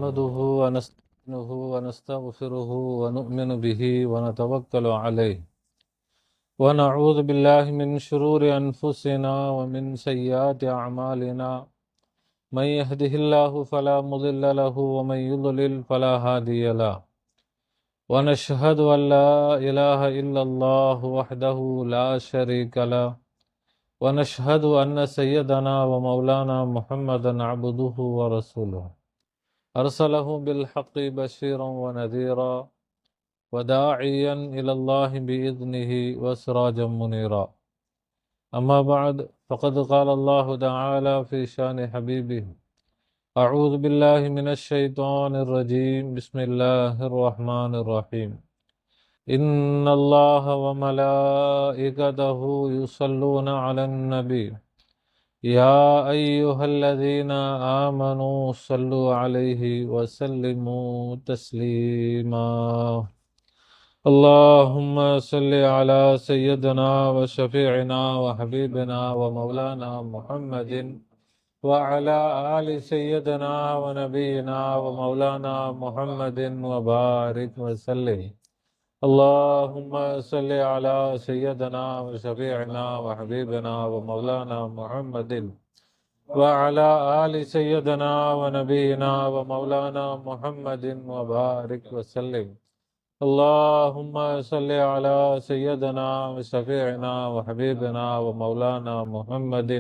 نحمده ونستعينه ونستغفره ونؤمن به ونتوكل عليه ونعوذ بالله من شرور أنفسنا ومن سيئات أعمالنا من يهده الله فلا مضل له ومن يضلل فلا هادي له ونشهد أن لا إله إلا الله وحده لا شريك له ونشهد أن سيدنا ومولانا محمدا عبده ورسوله أرسله بالحق بشيرا ونذيرا وداعيا إلى الله بإذنه وسراجا منيرا أما بعد فقد قال الله تعالى في شان حبيبه أعوذ بالله من الشيطان الرجيم بسم الله الرحمن الرحيم إن الله وملائكته يصلون على النبي يا أيها الذين آمنوا صلوا عليه وسلموا تسليما اللهم صل على سيدنا وشفيعنا وحبيبنا ومولانا محمد وعلى آل سيدنا ونبينا ومولانا محمد وبارك وسلم اللهم صل على سيدنا وشفيعنا وحبيبنا ومولانا محمد وعلى آل سيدنا ونبينا ومولانا محمد وبارك وسلم اللهم صل على سيدنا وشفيعنا وحبيبنا ومولانا محمد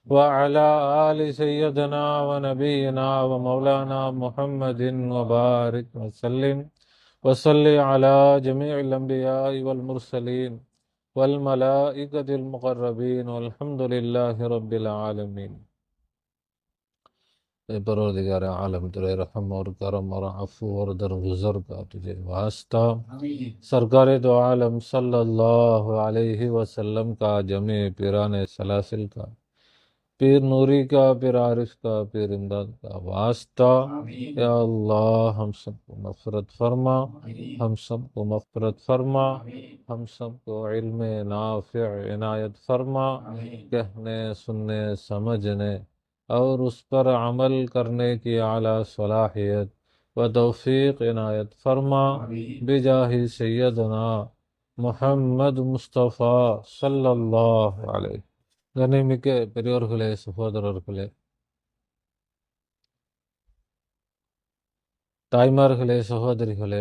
وعلى آل سيدنا ونبينا ومولانا محمد وبارك وسلم وصل على جميع الأنبياء والمرسلين والملائكة المقربين والحمد لله رب العالمين. اے پروردگار عالم تیرے رحم اور کرم اور عفو اور درگزر کا تجھے واسطہ سرکار دو عالم صلی اللہ علیہ وسلم کا جمع پیران سلاسل کا پیر نوری کا پیر عارف کا پیر امداد کا واسطہ یا اللہ ہم سب کو مغفرت فرما ہم سب کو مغفرت فرما ہم سب کو علم نافع عنایت فرما کہنے سننے سمجھنے اور اس پر عمل کرنے کی اعلیٰ صلاحیت و توفیق عنایت فرما بجاہ سیدنا محمد مصطفیٰ صلی اللہ علیہ. கண்ணியமிக்க பெரியோர்களே, சகோதரர்களே, தாய்மார்களே, சகோதரிகளே,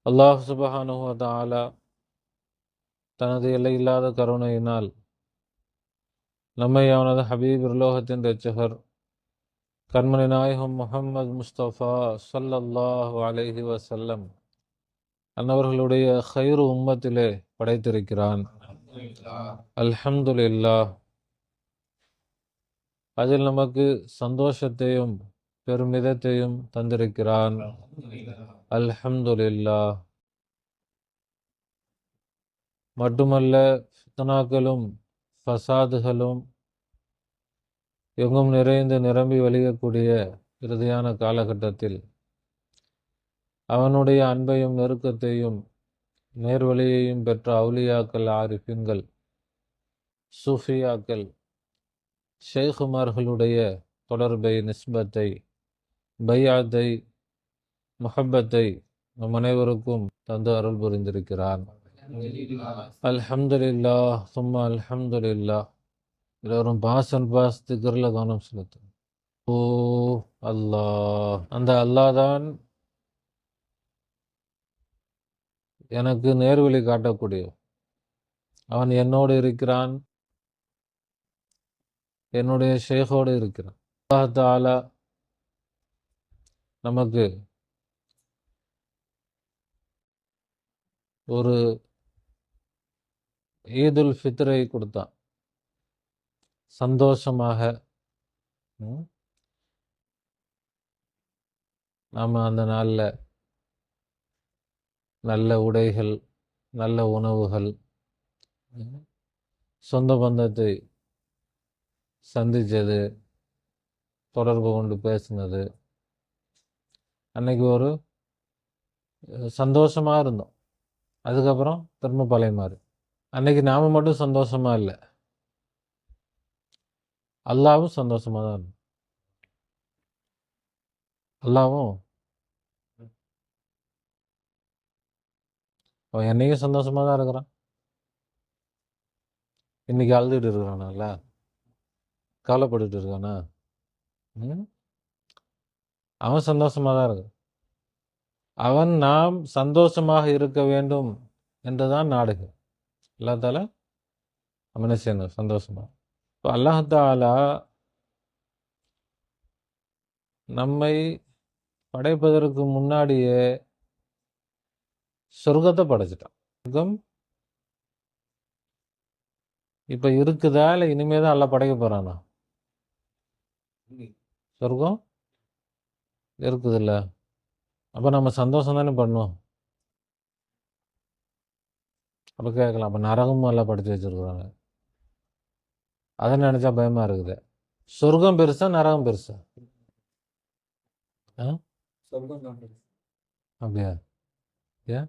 அல்லாஹ் சுப்ஹானஹு வ தஆலா தனது எல்லையில்லாத கருணையினால் நம்மை அவனது ஹபீப் உலோகத்தின் இரட்சகர் கண்மணி நாயகம் முஹம்மது முஸ்தபா ஸல்லல்லாஹு அலைஹி வஸல்லம் அன்னவர்களுடைய ഖൈറു உம்மத்திலே படைத்திருக்கிறான். அல்ஹம்துலில்லாஹ். அதில் நமக்கு சந்தோஷத்தையும் பெருமிதத்தையும் தந்திருக்கிறான். அல்ஹம்துலில்லாஹ். மட்டுமல்ல, ஃபித்னாக்களும் ஃபசாதுகளும் எங்கும் நிறைந்து நிரம்பி வழியக்கூடிய இறுதியான காலகட்டத்தில் அவனுடைய அன்பையும் நெருக்கத்தையும் நேர்வழியையும் பெற்ற அவுலியாக்கள், ஆரிஃபின்கள், சூஃபியாக்கள், ஷேகுமார்களுடைய தொடர்பை, நிஸ்பத்தை, பையாத்தை, முஹப்பத்தை நம் அனைவருக்கும் தந்து அருள் புரிந்திருக்கிறான். அல்ஹம்துலில்லாஹ் சும்மா அல்ஹம்துலில்லாஹ். எல்லோரும் பாஸ் அண்ட் பாஸ் திக்ரில் கவனம் செலுத்தும். ஓ அல்லாஹ், அந்த அல்லாஹ் தான் எனக்கு நேர்வழி காட்டக்கூடிய. அவன் என்னோடு இருக்கிறான், என்னுடைய ஷேഖோடு இருக்கிறான். அல்லாஹ் தஆலா நமக்கு ஒரு ஈதுல் ஃபித்ரை கொடுத்தான். சந்தோஷமாக நாம் அந்த நாளில் நல்ல உடைகள், நல்ல உணவுகள், சொந்த பந்தத்தை சந்தித்தது, தொடர்பு கொண்டு பேசினது, அன்னைக்கு ஒரு சந்தோஷமாக இருந்தோம். அதுக்கப்புறம் திரும்ப பழைய மாதிரி. அன்னைக்கு நாம் மட்டும் சந்தோஷமாக இல்லை, அல்லாவும் சந்தோஷமாக தான் இருந்தோம். அல்லாவும் அவன் என்னைக்கும் சந்தோஷமாக தான் இருக்கிறான். இன்னைக்கு அழுதுட்டு இருக்கிறானால, கவலைப்பட்டுட்டு இருக்கானா? அவன் சந்தோஷமாக தான் இருக்கான். அவன் நாம் சந்தோஷமாக இருக்க வேண்டும் என்றுதான் நாடுகிறான். அல்லாஹ் அவன் என்ன செய்யணும்? சந்தோஷமா. இப்போ அல்லாஹாலா நம்மை படைப்பதற்கு முன்னாடியே சொர்க்கத்தை படைச்சிட்டான். சொர்க்கம் இப்போ இருக்குதா இல்லை இனிமேதான் எல்லாம் படைக்க போறானா? சொர்க்கம் இருக்குதுல்ல, அப்போ நம்ம சந்தோஷம் தானே பண்ணுவோம். அப்போ கேட்கலாம், அப்போ நரகமும் எல்லாம் படைச்சு வச்சிருக்கிறாங்க, அதை நினைச்சா பயமா இருக்குது. சொர்க்கம் பெருசா நரகம் பெருசா? அப்படியா? ஏன்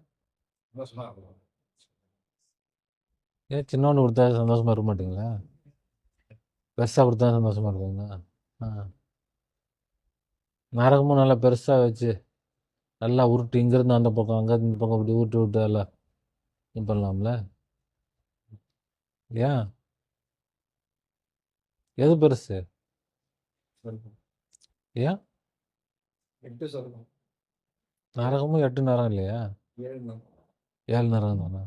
ஏன் சின்னோண்டு கொடுத்தா சந்தோஷமா இருக்க மாட்டீங்களா? பெருசா கொடுத்தா சந்தோஷமா இருக்குங்களா? நரகமும் நல்லா பெருசா வச்சு நல்லா உருட்டு, இங்கிருந்து அந்த பக்கம் அங்கே இந்த பக்கம் இப்படி உருட்டு விட்டு எல்லாம் இது பண்ணலாம்ல. ஏன் எது பெருசு? ஏன் நரகமும் 8 நரகம் இல்லையா? 7 நரகம் தானே?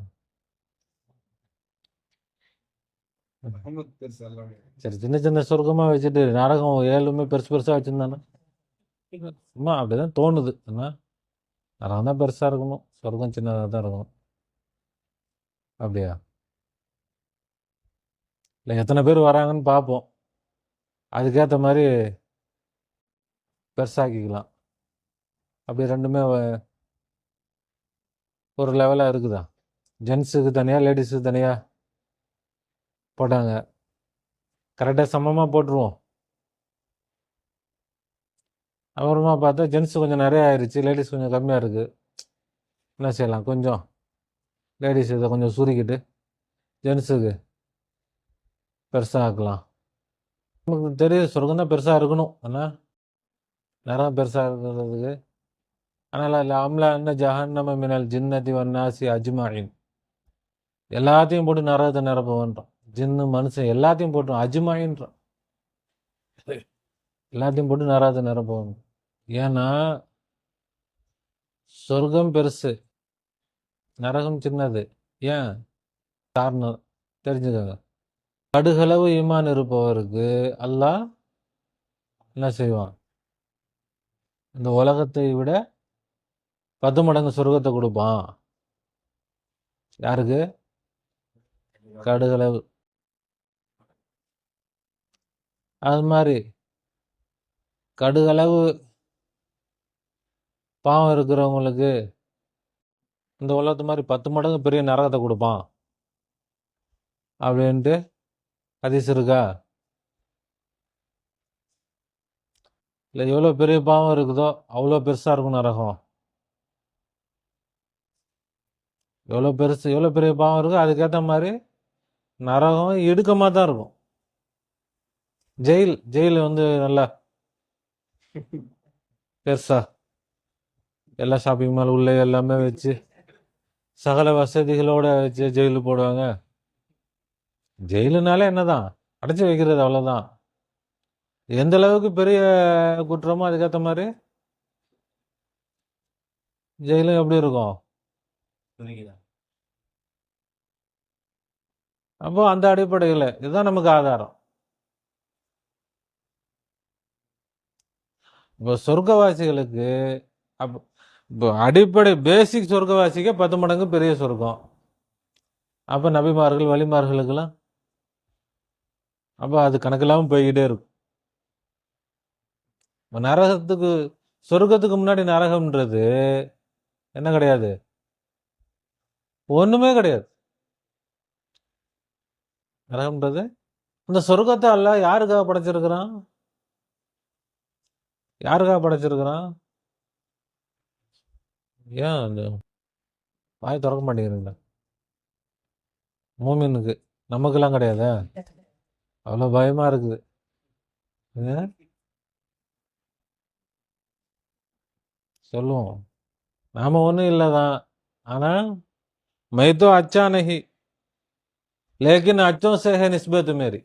சரி, சின்ன சின்ன சொர்க்கமா வச்சுட்டு நரகம் 7மே பெருசு பெருசா வச்சிருந்தானே? சும்மா அப்படிதான் தோணுது. என்ன, நரகம் தான் பெருசா இருக்கணும், சொர்க்கம் சின்னதாக தான் இருக்கணும். அப்படியா? இல்லை, எத்தனை பேர் வராங்கன்னு பார்ப்போம், அதுக்கேற்ற மாதிரி பெருசாக்கிக்கலாம். அப்படி ரெண்டுமே ஒரு லெவலாக இருக்குதா? ஜென்ஸுக்கு தனியாக லேடிஸுக்கு தனியாக போட்டாங்க, கரெக்டாக சமமாக போட்டுருவோம். அப்புறமா பார்த்தா ஜென்ஸு கொஞ்சம் நிறைய ஆயிடுச்சு, லேடிஸ் கொஞ்சம் கம்மியாக இருக்குது. என்ன செய்யலாம்? கொஞ்சம் லேடிஸ் இதை கொஞ்சம் சுருக்கிட்டு ஜென்ஸுக்கு பெருசாக ஆக்கலாம். நமக்கு தெரியுது சொர்க்கம் தான் பெருசாக இருக்கணும், ஆனால் நேரம் பெருசாக இருக்கிறதுக்கு. ஆனால் இல்லை, அம்லா என்ன ஜஹன்னம மினல் ஜின்னதி வன்னாசி அஜ்மாயின், எல்லாத்தையும் போட்டு நரகத்தை நிரப்புவன்றான். ஜின்னு மனுஷன் எல்லாத்தையும் போட்டு அஜ்மாயின்றான், எல்லாத்தையும் போட்டு நரகத்தை நிரப்புவான். ஏன்னா சொர்க்கம் பெருசு, நரகம் சின்னது. ஏன் காரணம் தெரிஞ்சுக்கோங்க. கடுகளவு ஈமான் இருப்பவருக்கு அல்லாஹ் என்ன செய்வான்? இந்த உலகத்தை விட 10 மடங்கு சொர்க்கத்தை கொடுப்பான். யாருக்கு? கடுகளவு. அது மாதிரி கடுகளவு பாவம் இருக்கிறவங்களுக்கு இந்த உலகத்து மாதிரி 10 மடங்கு பெரிய நரகத்தை கொடுப்பான் அப்படின்ட்டு ஹதீஸ் இருக்கா? இல்லை, எவ்வளோ பெரிய பாவம் இருக்குதோ அவ்வளோ பெருசாக இருக்கும் நரகம். எவ்வளோ பெருசு, எவ்வளோ பெரிய பாவம் இருக்கோ அதுக்கேற்ற மாதிரி நரகம் இடுக்கமாக தான் இருக்கும். ஜெயில் நல்லா பெருசா எல்லா ஷாப்பிங் மால் உள்ளே எல்லாமே வச்சு சகல வசதிகளோட வச்சு ஜெயிலு போடுவாங்க. ஜெயிலுனாலே என்னதான், அடைச்சி வைக்கிறது, அவ்வளோதான். எந்த அளவுக்கு பெரிய குற்றமோ அதுக்கேற்ற மாதிரி ஜெயிலும் எப்படி இருக்கும். அப்போ அந்த அடிப்படையில் இதுதான் நமக்கு ஆதாரம். இப்போ சொர்க்கவாசிகளுக்கு அப்போ இப்போ அடிப்படை பேசிக் சொர்க்கவாசிக்கு 10 மடங்கு பெரிய சொர்க்கம். அப்போ நபிமார்கள் வலிமார்களுக்கெல்லாம் அப்போ அது கணக்கில்லாமல் போய்கிட்டே இருக்கும். நரகத்துக்கு சொர்க்கத்துக்கு முன்னாடி நரகம்ன்றது என்ன கிடையாது, ஒண்ணுமே கிடையாது. நரகம்ன்றது இந்த சொர்க்கத்தை அல்லாஹ் யாருக்காக படைச்சிருக்கிறான்? யாருக்காக படைச்சிருக்கிறான்? ஏன் அந்த வாய் திறக்க மாட்டேங்கிறீங்களா? மூமினுக்கு, நமக்கெல்லாம் கிடையாது. அவ்வளோ பயமா இருக்குது. சொல்லுவோம். நாம ஒன்றும் இல்லை தான். ஆனால் मैं तो अच्छा नहीं लेकिन अच्छों से है निस्बत मेरी.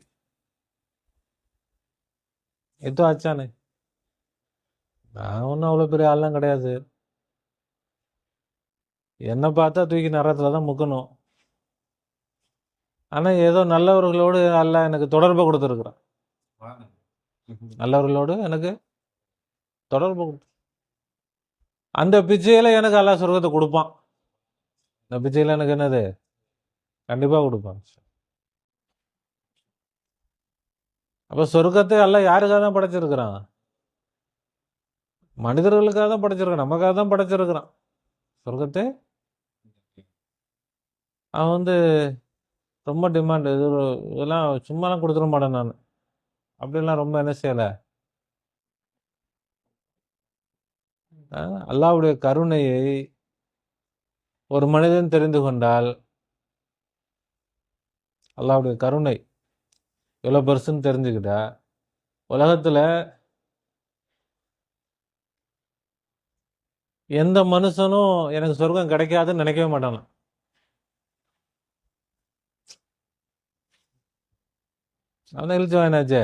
ये तो अच्छा नहीं. நான் ஒன்றும் அவ்வளோ பெரிய ஆள்லாம் கிடையாது. என்னை பார்த்தா தூக்கி நரத்தில் தான் முக்கணும். ஆனால் ஏதோ நல்லவர்களோடு அல்லாஹ் எனக்கு தொடர்பை கொடுத்துருக்குறான். நல்லவர்களோடு எனக்கு தொடர்பு கொடுத்து அந்த பிச்சையில் எனக்கு அல்லாஹ் சொர்க்கத்தை கொடுப்பான். இந்த பிச்சையில் எனக்கு என்னது கண்டிப்பாக கொடுப்பான். அப்போ சொர்க்கத்தை அல்லாஹ் யாருக்காக தான் படைச்சிருக்கிறான்? மனிதர்களுக்காக தான் படைச்சிருக்கான், நமக்காக தான் படைச்சிருக்கிறான் சொர்க்கத்தை. அவன் வந்து ரொம்ப டிமாண்ட், இதெல்லாம் சும்மாலாம் கொடுத்துட மாட்டேன் நான். அப்படிலாம் ரொம்ப என்ன செய்யலை. அல்லாஹ்வுடைய கருணையை ஒரு மனிதன் தெரிந்து கொண்டால், அல்லாஹ்வுடைய கருணை எவ்வளோ பெருசுன்னு தெரிஞ்சுக்கிட்டா, உலகத்தில் எந்த மனுஷனும் எனக்கு சொர்க்கம் கிடைக்காதுன்னு நினைக்கவே மாட்டானா. அதான் இழுச்சு என்னாச்சே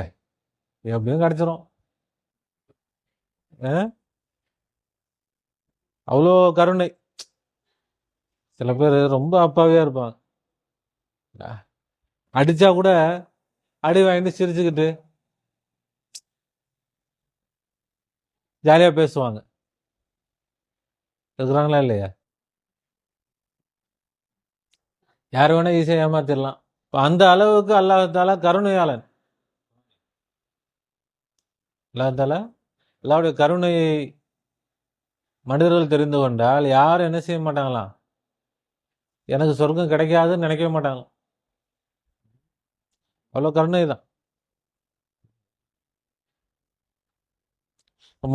எப்படியும் கிடைச்சிரும். அவ்வளோ கருணை. சில பேர் ரொம்ப அப்பாவியாக இருப்பாங்க. அடித்தா கூட அடி வாங்கிட்டு சிரிச்சுக்கிட்டு ஜாலியாக பேசுவாங்க. இருக்கிறாங்களா இல்லையா? யார் வேணால் ஈஸியாக ஏமாத்திடலாம். இப்போ அந்த அளவுக்கு அல்லாஹ்தாலா கருணையாளன். அல்லாஹ்தாலா அல்லாஹ்வுடைய கருணையை மனிதர்கள் தெரிந்து கொண்டால் யாரும் என்ன செய்ய மாட்டாங்களாம், எனக்கு சொர்க்கம் கிடைக்காதுன்னு நினைக்கவே மாட்டாங்களாம். அவ்வளோ கருணை தான்.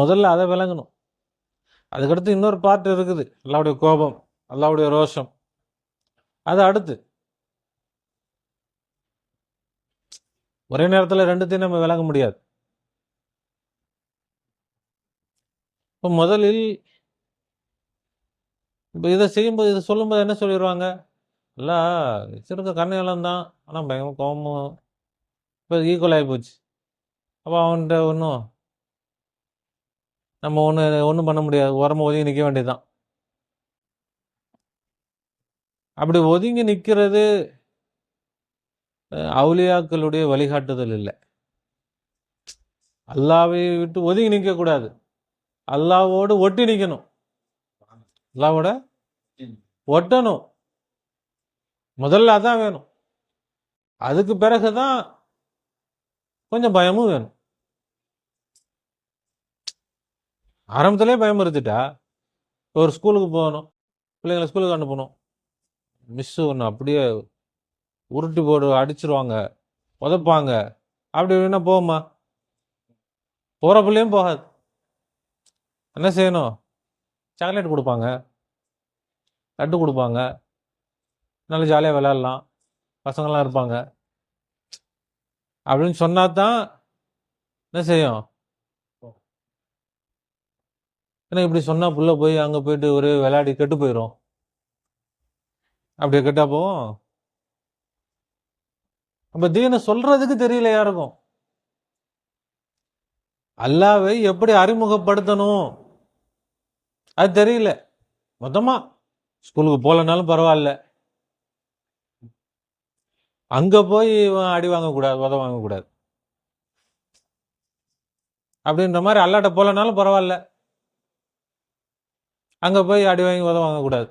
முதல்ல அதை விளங்கணும். அதுக்கடுத்து இன்னொரு பார்ட் இருக்குது, அல்லாஹ்வுடைய கோபம், அல்லாஹ்வுடைய ரோஷம். அது அடுத்து. ஒரே நேரத்தில் ரெண்டுத்தையும் நம்ம விளங்க முடியாது. இப்போ முதலில் இப்போ இதை செய்யும்போது, இதை சொல்லும்போது என்ன சொல்லிடுவாங்க, இல்லை வச்சிருக்க கருணையாளன் தான், ஆனால் பயங்கர கோபமும் இப்போ ஈக்குவல் ஆகி போச்சு. அப்போ அவன்கிட்ட நம்ம ஒன்றும் பண்ண முடியாது, ஓரமாக ஒதுங்கி நிற்க வேண்டியதுதான். அப்படி ஒதுங்கி நிற்கிறது அவுலியாக்களுடைய வழிகாட்டுதல் இல்லை. அல்லாவை விட்டு ஒதுங்கி நிற்கக்கூடாது, அல்லாவோடு ஒட்டி நிற்கணும். அல்லாவோட ஒட்டணும். முதல்ல அதான் வேணும். அதுக்கு பிறகுதான் கொஞ்சம் பயமும் வேணும். ஆரம்பத்திலே பயம் இருந்துட்டா, ஒரு ஸ்கூலுக்கு போகணும், பிள்ளைங்களை ஸ்கூலுக்கு அனுப்பணும், மிஸ்ஸு ஒன்று அப்படியே உருட்டி போடு அடிச்சிருவாங்க, உதப்பாங்க, அப்படி வேணா போகுமா? போகிற பிள்ளையும் போகாது. என்ன செய்யணும்? சாக்லேட் கொடுப்பாங்க, லட்டு கொடுப்பாங்க, நல்லா ஜாலியாக விளையாடலாம், பசங்கள்லாம் இருப்பாங்க அப்படின்னு சொன்னா தான் என்ன செய்யும். ஏன்னா இப்படி சொன்னால் புள்ள போய் அங்கே போயிட்டு ஒரு விளையாடி கெட்டு போயிடும். அப்படியே கெட்டா போவோம். அப்போ தீனை சொல்றதுக்கு தெரியல யாருக்கும். அல்லாவை எப்படி அறிமுகப்படுத்தணும் அது தெரியல. மொத்தமா ஸ்கூலுக்கு போகலனாலும் பரவாயில்ல, அங்க போய் அடி வாங்கக்கூடாது, உத வாங்கக்கூடாது அப்படின்ற மாதிரி. அல்லாட்ட போகலனாலும் பரவாயில்ல, அங்க போய் அடி வாங்கி உத வாங்கக்கூடாது.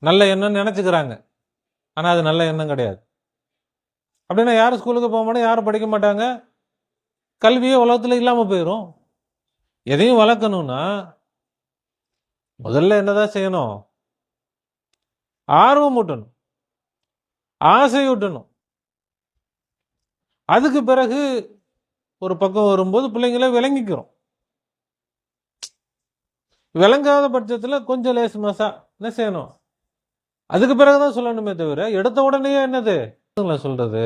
நல்ல எண்ணம் நினைச்சுக்கிறாங்க, ஆனா அது நல்ல எண்ணம் கிடையாது. அப்படின்னா யாரும் ஸ்கூலுக்கு போக மாட்டாங்க, யாரும் படிக்க மாட்டாங்க, கல்வியே உலகத்துல இல்லாம போயிடும். எதையும் வளர்க்கணும்னா முதல்ல என்னதான் செய்யணும்? ஆர்வம் ஊட்டணும், ஆசை ஊட்டணும். அதுக்கு பிறகு ஒரு பக்கம் வரும்போது பிள்ளைங்கள விளங்கிக்கிறோம். விளங்காத பட்சத்தில் கொஞ்சம் லேசு மாசா என்ன செய்யணும், அதுக்கு பிறகுதான் சொல்லணுமே தவிர எடுத்த உடனே என்னது சொல்றது.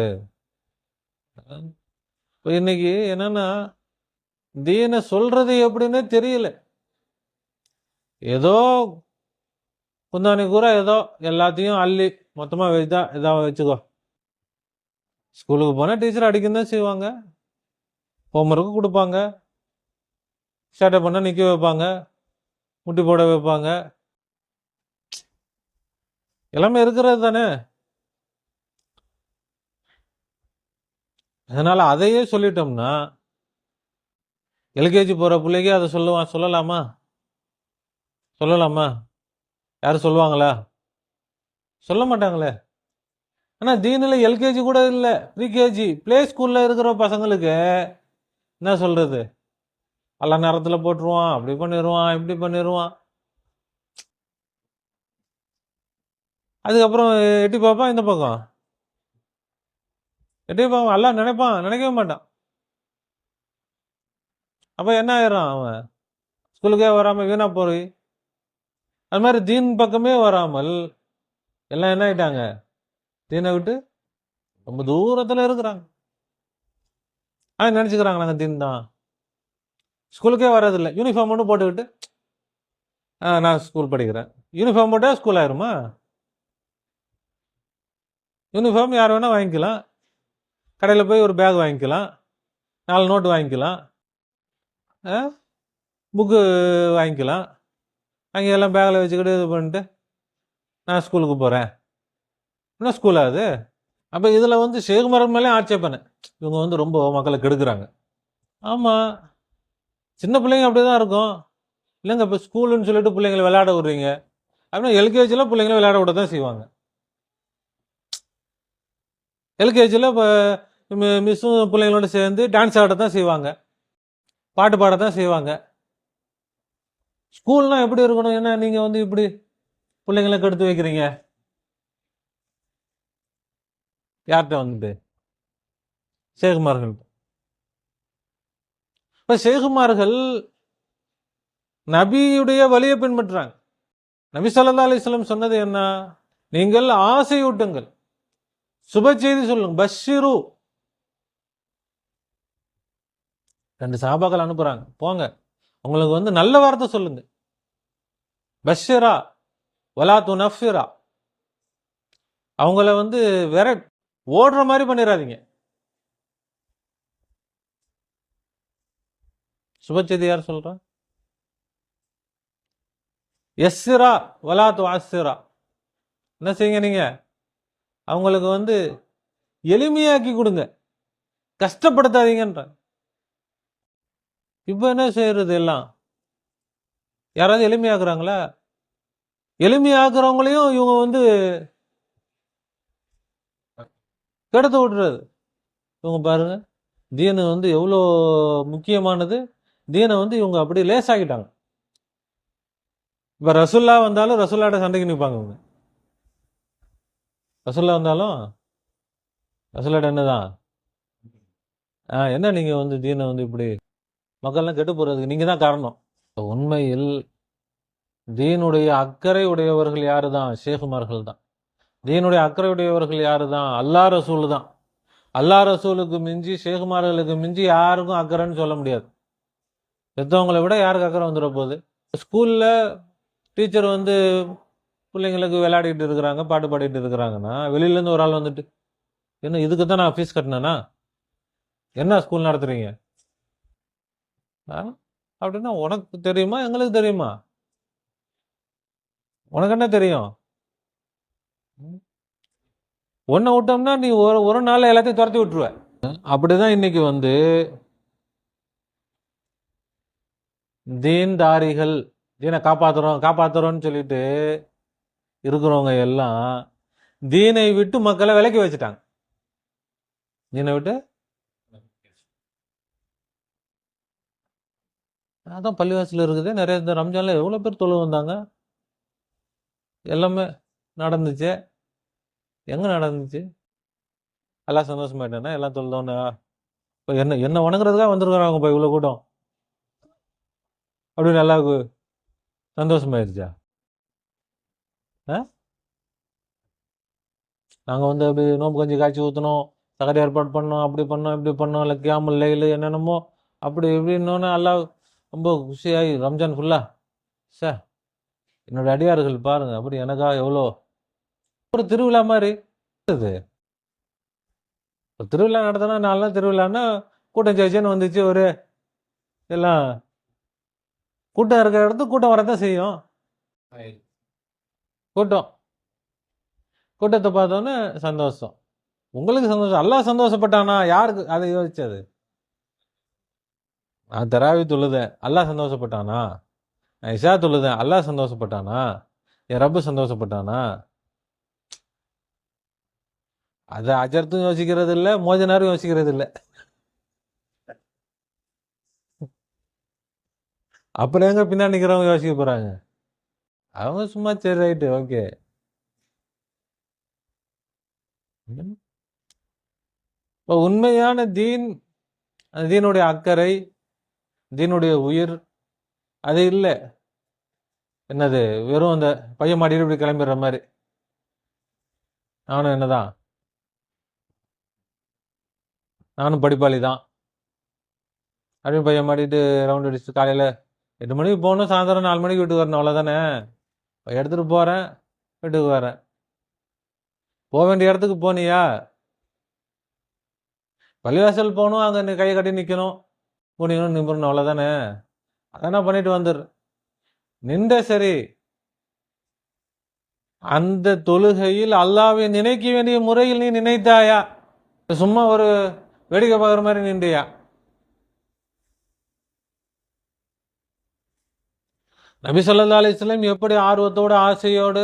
இன்னைக்கு என்னன்னா தீன சொல்றது எப்படின்னு தெரியல. ஏதோ குந்தாணி கூற ஏதோ எல்லாத்தையும் அள்ளி மொத்தமாக வைத்தா இதாக வச்சுக்கோ. ஸ்கூலுக்கு போனால் டீச்சர் அடிக்கணும் தான் செய்வாங்க, ஹோம்ஒர்க்கு கொடுப்பாங்க, சேட்டை பண்ணால் நிற்க வைப்பாங்க, முட்டி போட வைப்பாங்க, எல்லாமே இருக்கிறது தானே. அதனால் அதையே சொல்லிட்டோம்னா எல்கேஜி போகிற பிள்ளைக்கு அதை சொல்லலாமா? யாரும் சொல்லுவாங்களா? சொல்ல மாட்டாங்களே. ஆனால் தீனில் எல்கேஜி கூட இல்லை, ப்ரீகேஜி ப்ளே ஸ்கூலில் இருக்கிற பசங்களுக்கு என்ன சொல்கிறது, எல்லா நேரத்தில் போட்டுருவான், அப்படி பண்ணிடுவான், இப்படி பண்ணிடுவான். அதுக்கப்புறம் எட்டி பார்ப்பான், இந்த பக்கம் எட்டி பார்ப்பான், எல்லாம் நினைக்கவே மாட்டான். அப்போ என்ன ஆயிடுறான், அவன் ஸ்கூலுக்கே வராமல் வீணா போய் அது மாதிரி தீன் பக்கமே வராமல் எல்லாம் என்ன ஆயிட்டாங்க, தீனை விட்டு ரொம்ப தூரத்தில் இருக்கிறாங்க. நினச்சிக்கிறாங்க நாங்கள் தீன் தான், ஸ்கூலுக்கே வர்றதில்லை, யூனிஃபார்ம் ஒன்று போட்டுக்கிட்டு நான் ஸ்கூல் படிக்கிறேன். யூனிஃபார்ம் போட்டால் ஸ்கூல் ஆயிருமா? யூனிஃபார்ம் யார் வேணால் வாங்கிக்கலாம், கடையில் போய் ஒரு பேக் வாங்கிக்கலாம், 4 நோட்டு வாங்கிக்கலாம், புக்கு வாங்கிக்கலாம், அங்கே எல்லாம் பேக்கில் வச்சுக்கிட்டு இது பண்ணிட்டு நான் ஸ்கூலுக்கு போகிறேன். என்ன ஸ்கூலாக அது? அப்போ இதில் வந்து ஷேகுமார் மேலே ஆட்சேபனை, இவங்க வந்து ரொம்ப மக்களை கெடுக்குறாங்க. ஆமாம், சின்ன பிள்ளைங்க அப்படி தான் இருக்கும். இல்லைங்க, இப்போ ஸ்கூலுன்னு சொல்லிட்டு பிள்ளைங்களை விளையாட விடுறீங்க அப்படின்னா எல்கேஜியில் பிள்ளைங்களை விளையாட விட தான் செய்வாங்க. எல்கேஜியில் இப்போ மிஸ்ஸும் பிள்ளைங்களோட சேர்ந்து டான்ஸ் ஆட தான் செய்வாங்க, பாட்டு பாட தான் செய்வாங்க. ஸ்கூல்னால் எப்படி இருக்கணும்? என்ன நீங்கள் வந்து இப்படி பிள்ளைங்களை கெடுத்து வைக்கிறீங்க? யார்கிட்ட வந்துட்டு? ஷேகுமார்கள். இப்போ ஷேகுமார்கள் நபியுடைய வழியை பின்பற்றுறாங்க. நபி ஸல்லல்லாஹு அலைஹி வஸல்லம் சொன்னது என்ன? நீங்கள் ஆசையூட்டுங்கள், சுப செய்தி சொல்லுங்க, பஷ்ஷிரு. 2 சஹாபாக்கள் அனுப்புறாங்க, போங்க உங்களுக்கு வந்து நல்ல வார்த்தை சொல்லுங்க, பஷ்ஷிரா வலா துனஃபிரா. அவங்கள வந்து வேற ஓடுற மாதிரி பண்ணிடாதீங்க. சுப செய்தி யார் சொல்றா? எஸ்ஸிரா வலா துஅஸ்ஸிரா. என்ன செய்யுங்க, நீங்க அவங்களுக்கு வந்து எளிமையாக்கி கொடுங்க, கஷ்டப்படுத்தாதீங்கன்ற. இப்போ என்ன செய்யறது, எல்லாம் யாராவது எளிமையாக்குறாங்களா? எளிமையாக்குறவங்களையும் இவங்க வந்து கெடுத்து விட்டுறது. இவங்க பாருங்க, தீனு வந்து எவ்வளோ முக்கியமானது, தீனை வந்து இவங்க அப்படி லேசாகிட்டாங்க. இப்போ ரசுல்லா வந்தாலும் ரசுல்லாட்ட சண்டைக்கு நிற்பாங்க இவங்க. ரசுல்லா வந்தாலும் ரசுல்லாட்ட என்னதான், என்ன நீங்கள் வந்து தீனை வந்து இப்படி மக்கள்லாம் கெட்டு போகிறதுக்கு நீங்கள் தான் காரணம். உண்மையில் தீனுடைய அக்கறை உடையவர்கள் யாரு தான்? ஷேகுமார்கள் தான். தீனுடைய அக்கறை உடையவர்கள் யாரு தான்? அல்லாஹ் ரசூல் தான். அல்லாஹ் ரசூலுக்கு மிஞ்சி ஷேகுமார்களுக்கு மிஞ்சி யாருக்கும் அக்கறைன்னு சொல்ல முடியாது. பெற்றவங்களை விட யாருக்கு அக்கறை வந்துட போகுது? ஸ்கூலில் டீச்சர் வந்து பிள்ளைங்களுக்கு விளையாடிட்டு இருக்கிறாங்க, பாட்டு பாடிட்டு இருக்கிறாங்கன்னா வெளியிலேருந்து ஒரு ஆள் வந்துட்டு, என்ன இதுக்கு தான் நான் ஃபீஸ் கட்டினேன்னா, என்ன ஸ்கூல் நடத்துறீங்க அப்படின்னா, உனக்கு தெரியுமா எங்களுக்கு தெரியுமா? உனக்கு என்ன தெரியும்? ஒன்றை விட்டோம்னா நீ ஒரு நாள் எல்லாத்தையும் துரத்தி விட்டுருவ. அப்படிதான் இன்னைக்கு வந்து தீன்தாரிகள், தீனை காப்பாத்துறோம்னு சொல்லிட்டு இருக்கிறவங்க எல்லாம் தீனை விட்டு மக்களை விலக்கி வச்சுட்டாங்க. தீனை விட்டு அதான் பள்ளிவாசல் இருக்குது நிறைய. இந்த ரம்ஜான்ல எவ்வளோ பேர் தொழு வந்தாங்க, எல்லாமே நடந்துச்சு. எங்கே நடந்துச்சு? எல்லாம் சந்தோஷமாயிட்டேன்னா எல்லாம் தொழுதோன்னா இப்போ என்ன வணங்குறதுக்காக வந்துருக்குறாங்க இப்போ இவ்வளோ கூட்டம், அப்படி நல்லா சந்தோஷமாயிருச்சா? நாங்கள் வந்து அப்படி நோம்பு கஞ்சி காய்ச்சி ஊற்றணும், சகரி ஏற்பாடு பண்ணோம், அப்படி பண்ணோம், இப்படி பண்ணோம், இல்லை கியாமுல் லைல் என்னென்னமோ அப்படி இப்படின்னோன்னு எல்லாம் ரொம்ப குஷியாகி ரம்ஜான் ஃபுல்லாக சார் என்னோட அடியார்கள் பாருங்க, அப்படி எனக்காக எவ்வளோ ஒரு திருவிழா மாதிரி இது. திருவிழா நடத்தினா 4 நாள் திருவிழான்னா கூட்டம் ஜெயிச்சேன்னு வந்துச்சு. ஒரு எல்லாம் கூட்டம் இருக்கிற இடத்துக்கு கூட்டம் வரதான் செய்யும். கூட்டம் கூட்டத்தை பார்த்தோன்னே சந்தோஷம். உங்களுக்கு சந்தோஷம். அல்லாஹ் சந்தோஷப்பட்டானா? யாருக்கு அதை யோசிச்சது? நான் தராவி தொழுதேன், அல்லாஹ் சந்தோஷப்பட்டானா? நான் இஷா தொழுதேன், அல்லாஹ் சந்தோஷப்பட்டானா? என் ரப்பு சந்தோஷப்பட்டானா? அதை அஜர்த்தும் யோசிக்கிறது இல்லை, மோஜனாரும் யோசிக்கிறது இல்லை. அப்புறம் எங்க பின்னாடி நிற்கிறவங்க யோசிக்க போறாங்க? அவங்க சும்மா சரி ரைட்டு ஓகே. இப்போ உண்மையான தீன், அந்த தீனுடைய அக்கறை, தீனுடைய உயிர் அது இல்லை. என்னது, வெறும் அந்த பையன் மாட்டிட்டு இப்படி கிளம்பிடுற மாதிரி. நானும் என்னதான், நானும் படிப்பாளி தான் அப்படின்னு பையன் மாட்டிட்டு ரவுண்ட் அடிச்சுட்டு காலையில் 8 மணிக்கு போகணும், சாயந்தரம் 4 மணிக்கு வீட்டுக்கு வரணும், அவ்வளோதானே. எடுத்துகிட்டு போகிறேன், வீட்டுக்கு வரேன். போக வேண்டிய இடத்துக்கு போனியா? பள்ளிவாசல் போகணும், அங்கே கையை கட்டி நிற்கணும், போனீங்கன்னு நிமிடணும், அவ்வளோதானே. அதான் பண்ணிட்டு வந்துடு. நின்ற சரி, அந்த தொழுகையில் அல்லாவை நினைக்க வேண்டிய முறையில் நீ நினைத்தாயா? சும்மா ஒரு வேடிக்கை பார்க்குற மாதிரி நின்றியா? நபி ஸல்லல்லாஹு அலைஹி வஸல்லம் எப்படி ஆர்வத்தோடு ஆசையோடு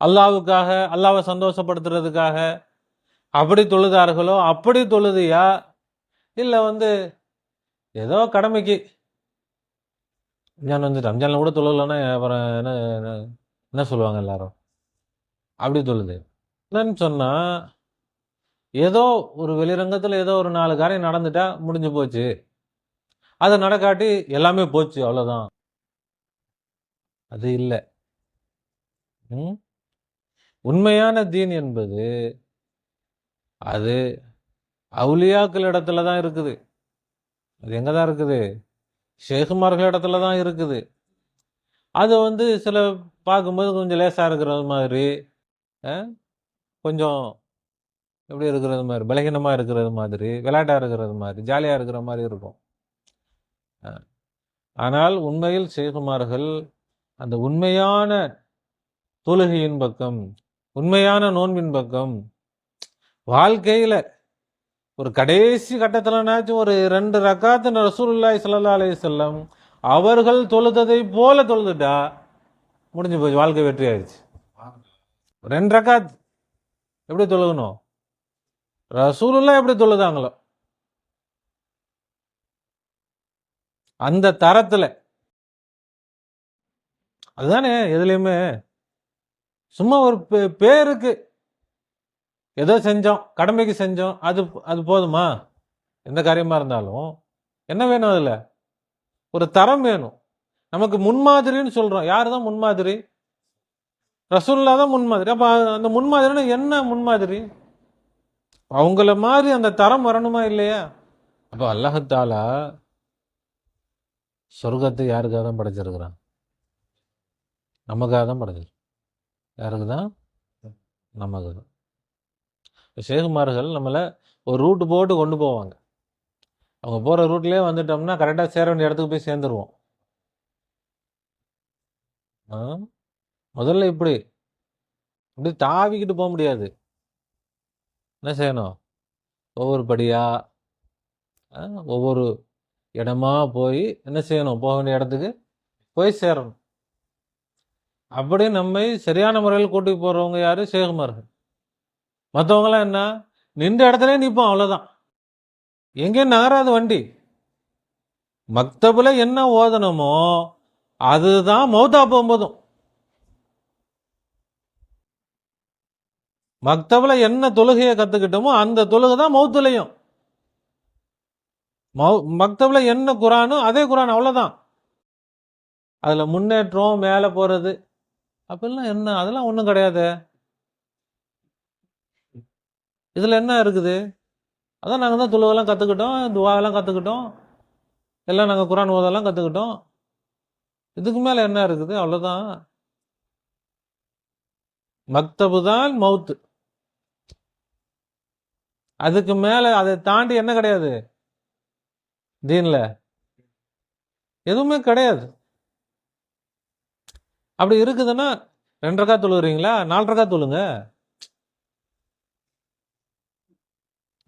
அல்லாவுக்காக, அல்லாவை சந்தோஷப்படுத்துறதுக்காக அப்படி தொழுதார்களோ அப்படி தொழுதியா? இல்லை ஏதோ கடமைக்கு ரம்ஜான் ரம்ஜானில் கூட தொழுலன்னா அப்புறம் என்ன சொல்லுவாங்க எல்லாரும்? அப்படி தொழுது என்னன்னு சொன்னா, ஏதோ ஒரு வெளிரங்கத்தில் ஏதோ ஒரு 4 காரியம் நடந்துட்டா முடிஞ்சு போச்சு, அதை நடக்காட்டி எல்லாமே போச்சு, அவ்வளோதான். அது இல்லை. உண்மையான தீன் என்பது அது அவுலியாக்கள் இடத்துல தான் இருக்குது. அது எங்கே தான் இருக்குது? ஷேகுமார்கள் இடத்துல தான் இருக்குது. அது சில பார்க்கும்போது கொஞ்சம் லேசாக இருக்கிறது மாதிரி, கொஞ்சம் எப்படி இருக்கிறது மாதிரி, பலகீனமாக இருக்கிறது மாதிரி, விளையாட்டாக இருக்கிறது மாதிரி, ஜாலியாக இருக்கிற மாதிரி இருக்கும். ஆனால் உண்மையில் ஷேகுமார்கள் அந்த உண்மையான தொழுகையின் பக்கம், உண்மையான நோன்பின் பக்கம், வாழ்க்கையில் ஒரு கடைசி கட்டத்தில்னாச்சும் ஒரு 2 ரக்காத்து ரசூலுல்லாஹி ஸல்லல்லாஹு அலைஹி வஸல்லம் அவர்கள் தொழுததை போல தொழுதுட்டா முடிஞ்சு போச்சு, வாழ்க்கை வெற்றி ஆயிடுச்சு. 2 ரக்காத் எப்படி தொழுகணும்? ரசூலுல்லாஹ் எப்படி தொழுதாங்களோ அந்த தரத்தில். அதுதானே எதுலையுமே. சும்மா ஒரு பேருக்கு ஏதோ செஞ்சோம், கடமைக்கு செஞ்சோம், அது போதுமா? எந்த காரியமா இருந்தாலும் என்ன வேணும்? அதில் ஒரு தரம் வேணும். நமக்கு முன்மாதிரின்னு சொல்றோம். யாரு தான் முன்மாதிரி? ரசூலுல்லாஹ் தான் முன்மாதிரி. அப்ப அந்த முன்மாதிரின்னா என்ன முன்மாதிரி? அவங்கள மாதிரி அந்த தரம் வரணுமா இல்லையா? அப்போ அல்லாஹ் தஆலா சொர்க்கத்தை யாருக்காக தான் படைச்சிருக்கிறான்? நமக்காக தான் படைச்சிருக்கு. யாருக்கு தான்? நமக்கு தான். ஷேகுமார்கள் நம்மளை ஒரு ரூட்டு போட்டு கொண்டு போவாங்க. அவங்க போகிற ரூட்லேயே வந்துட்டோம்னா கரெக்டாக சேர வேண்டிய இடத்துக்கு போய் சேர்ந்துருவோம். முதல்ல இப்படி தாவிக்கிட்டு போக முடியாது. என்ன செய்யணும்? ஒவ்வொரு படியாக, ஒவ்வொரு இடமா போய் என்ன செய்யணும்? போக வேண்டிய இடத்துக்கு போய் சேரணும். அப்படி நம்மை சரியான முறையில் கூட்டி போகிறவங்க யார்? ஷேகுமார்கள். மற்றவங்களாம் என்ன? நின்ற இடத்துல நிற்போம், அவ்வளோதான். எங்கேயும் நகராது வண்டி. மக்தபில் என்ன ஓதனமோ அதுதான் மௌத்தா போகும்போதும். மக்தபில் என்ன தொழுகையை கற்றுக்கிட்டோமோ அந்த தொழுகை தான் மௌத்துலையும். மக்தபில் என்ன குரானோ அதே குரான், அவ்வளோதான். அதில் முன்னேற்றம், மேலே போகிறது அப்படிலாம் என்ன? அதெல்லாம் ஒன்றும் கிடையாது. இதில் என்ன இருக்குது? அதான் நாங்கள் தான் தொழுவெல்லாம் கற்றுக்கிட்டோம், துவாவெல்லாம் கற்றுக்கிட்டோம், எல்லாம் நாங்கள் குரான் ஓதெல்லாம் கற்றுக்கிட்டோம். இதுக்கு மேல என்ன இருக்குது? அவ்வளவுதான். மக்தபு தான் மவுத்து. அதுக்கு மேல அதை தாண்டி என்ன கிடையாது தீன்ல, எதுவுமே கிடையாது. அப்படி இருக்குதுன்னா 2 ரக்காத் தொழுகிறீங்களா? 4 ரக்காத் தொழுங்க.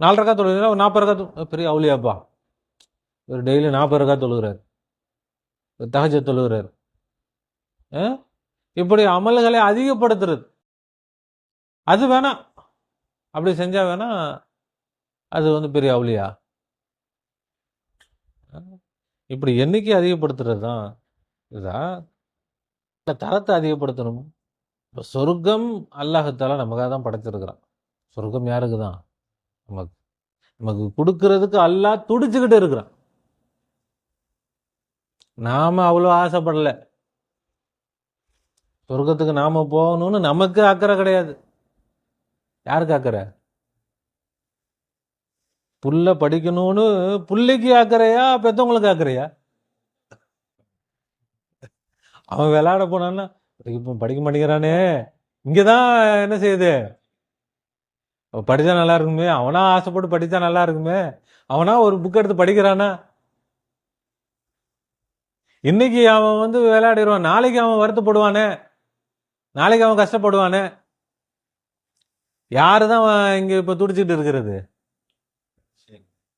4 ரக்காத் தொழுகிறீங்களா? ஒரு 40 ரக்காத். பெரிய அவுலியாப்பா, ஒரு டெய்லி 40 ரக்காத் தொழுகிறார், தஹஜ்ஜத் தொழுகிறார். இப்படி அமல்களை அதிகப்படுத்துறது அது வேணாம். அப்படி செஞ்சா வேணா அது வந்து பெரிய அவுலியா. இப்படி எண்ணிக்கை அதிகப்படுத்துறது தான் இதா தரத்தை அதிகப்படுத்தணும். இப்போ சொர்க்கம் அல்லாஹத்தால நமக்காக தான் படைச்சிருக்கிறான். சொர்க்கம் யாருக்கு தான்? நமக்கு. நமக்கு கொடுக்கறதுக்கு அல்லாஹ் துடிச்சுக்கிட்டு இருக்கிறான். நாம அவ்வளோ ஆசைப்படல. சொர்க்கத்துக்கு நாம போகணும்னு நமக்கு அக்கறை கிடையாது. யாருக்கு அக்கறை? புள்ள படிக்கணும்னு புள்ளைக்கு அக்கறையா, பெத்தவங்களுக்கு அக்கறையா? அவன் விளையாட போனான்னா படிக்க மாட்டேங்கிறானே, இங்கதான் என்ன செய்யுது? படிச்சா நல்லா இருக்குமே, அவனா ஆசைப்பட்டு படிச்சா நல்லா இருக்குமே, அவனா ஒரு புக் எடுத்து படிக்கிறானா? இன்னைக்கு அவன் வந்து விளையாடிடுவான், நாளைக்கு அவன் வருத்தப்படுவானே, நாளைக்கு அவன் கஷ்டப்படுவானே. யாருதான் இங்க இப்ப துடிச்சிட்டு இருக்கிறது?